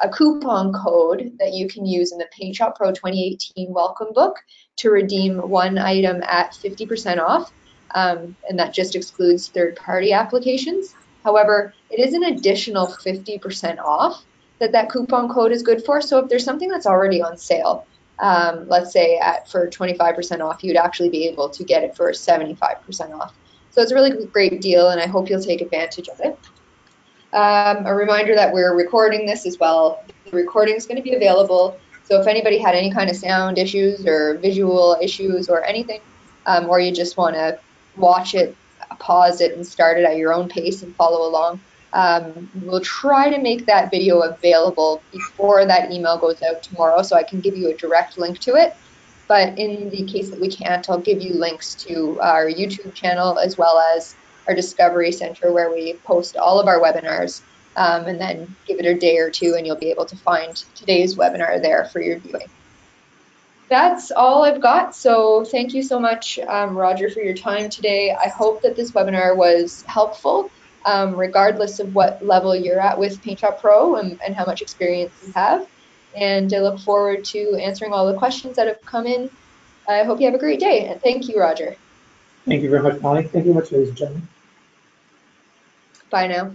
a coupon code that you can use in the PaintShop Pro 2018 Welcome Book to redeem one item at 50% off. And that just excludes third-party applications. However, it is an additional 50% off that coupon code is good for. So if there's something that's already on sale, let's say for 25% off, you'd actually be able to get it for 75% off. So it's a really great deal, and I hope you'll take advantage of it. A reminder that we're recording this as well. The recording is going to be available. So if anybody had any kind of sound issues or visual issues or anything, or you just want to watch it, pause it, and start it at your own pace and follow along, we'll try to make that video available before that email goes out tomorrow, so I can give you a direct link to it. But in the case that we can't, I'll give you links to our YouTube channel as well as our Discovery Center, where we post all of our webinars, and then give it a day or two and you'll be able to find today's webinar there for your viewing. That's all I've got, so thank you so much, Roger, for your time today. I hope that this webinar was helpful, regardless of what level you're at with PaintShop Pro and how much experience you have. And I look forward to answering all the questions that have come in. I hope you have a great day, and thank you, Roger. Thank you very much, Molly. Thank you very much, ladies and gentlemen. Bye now.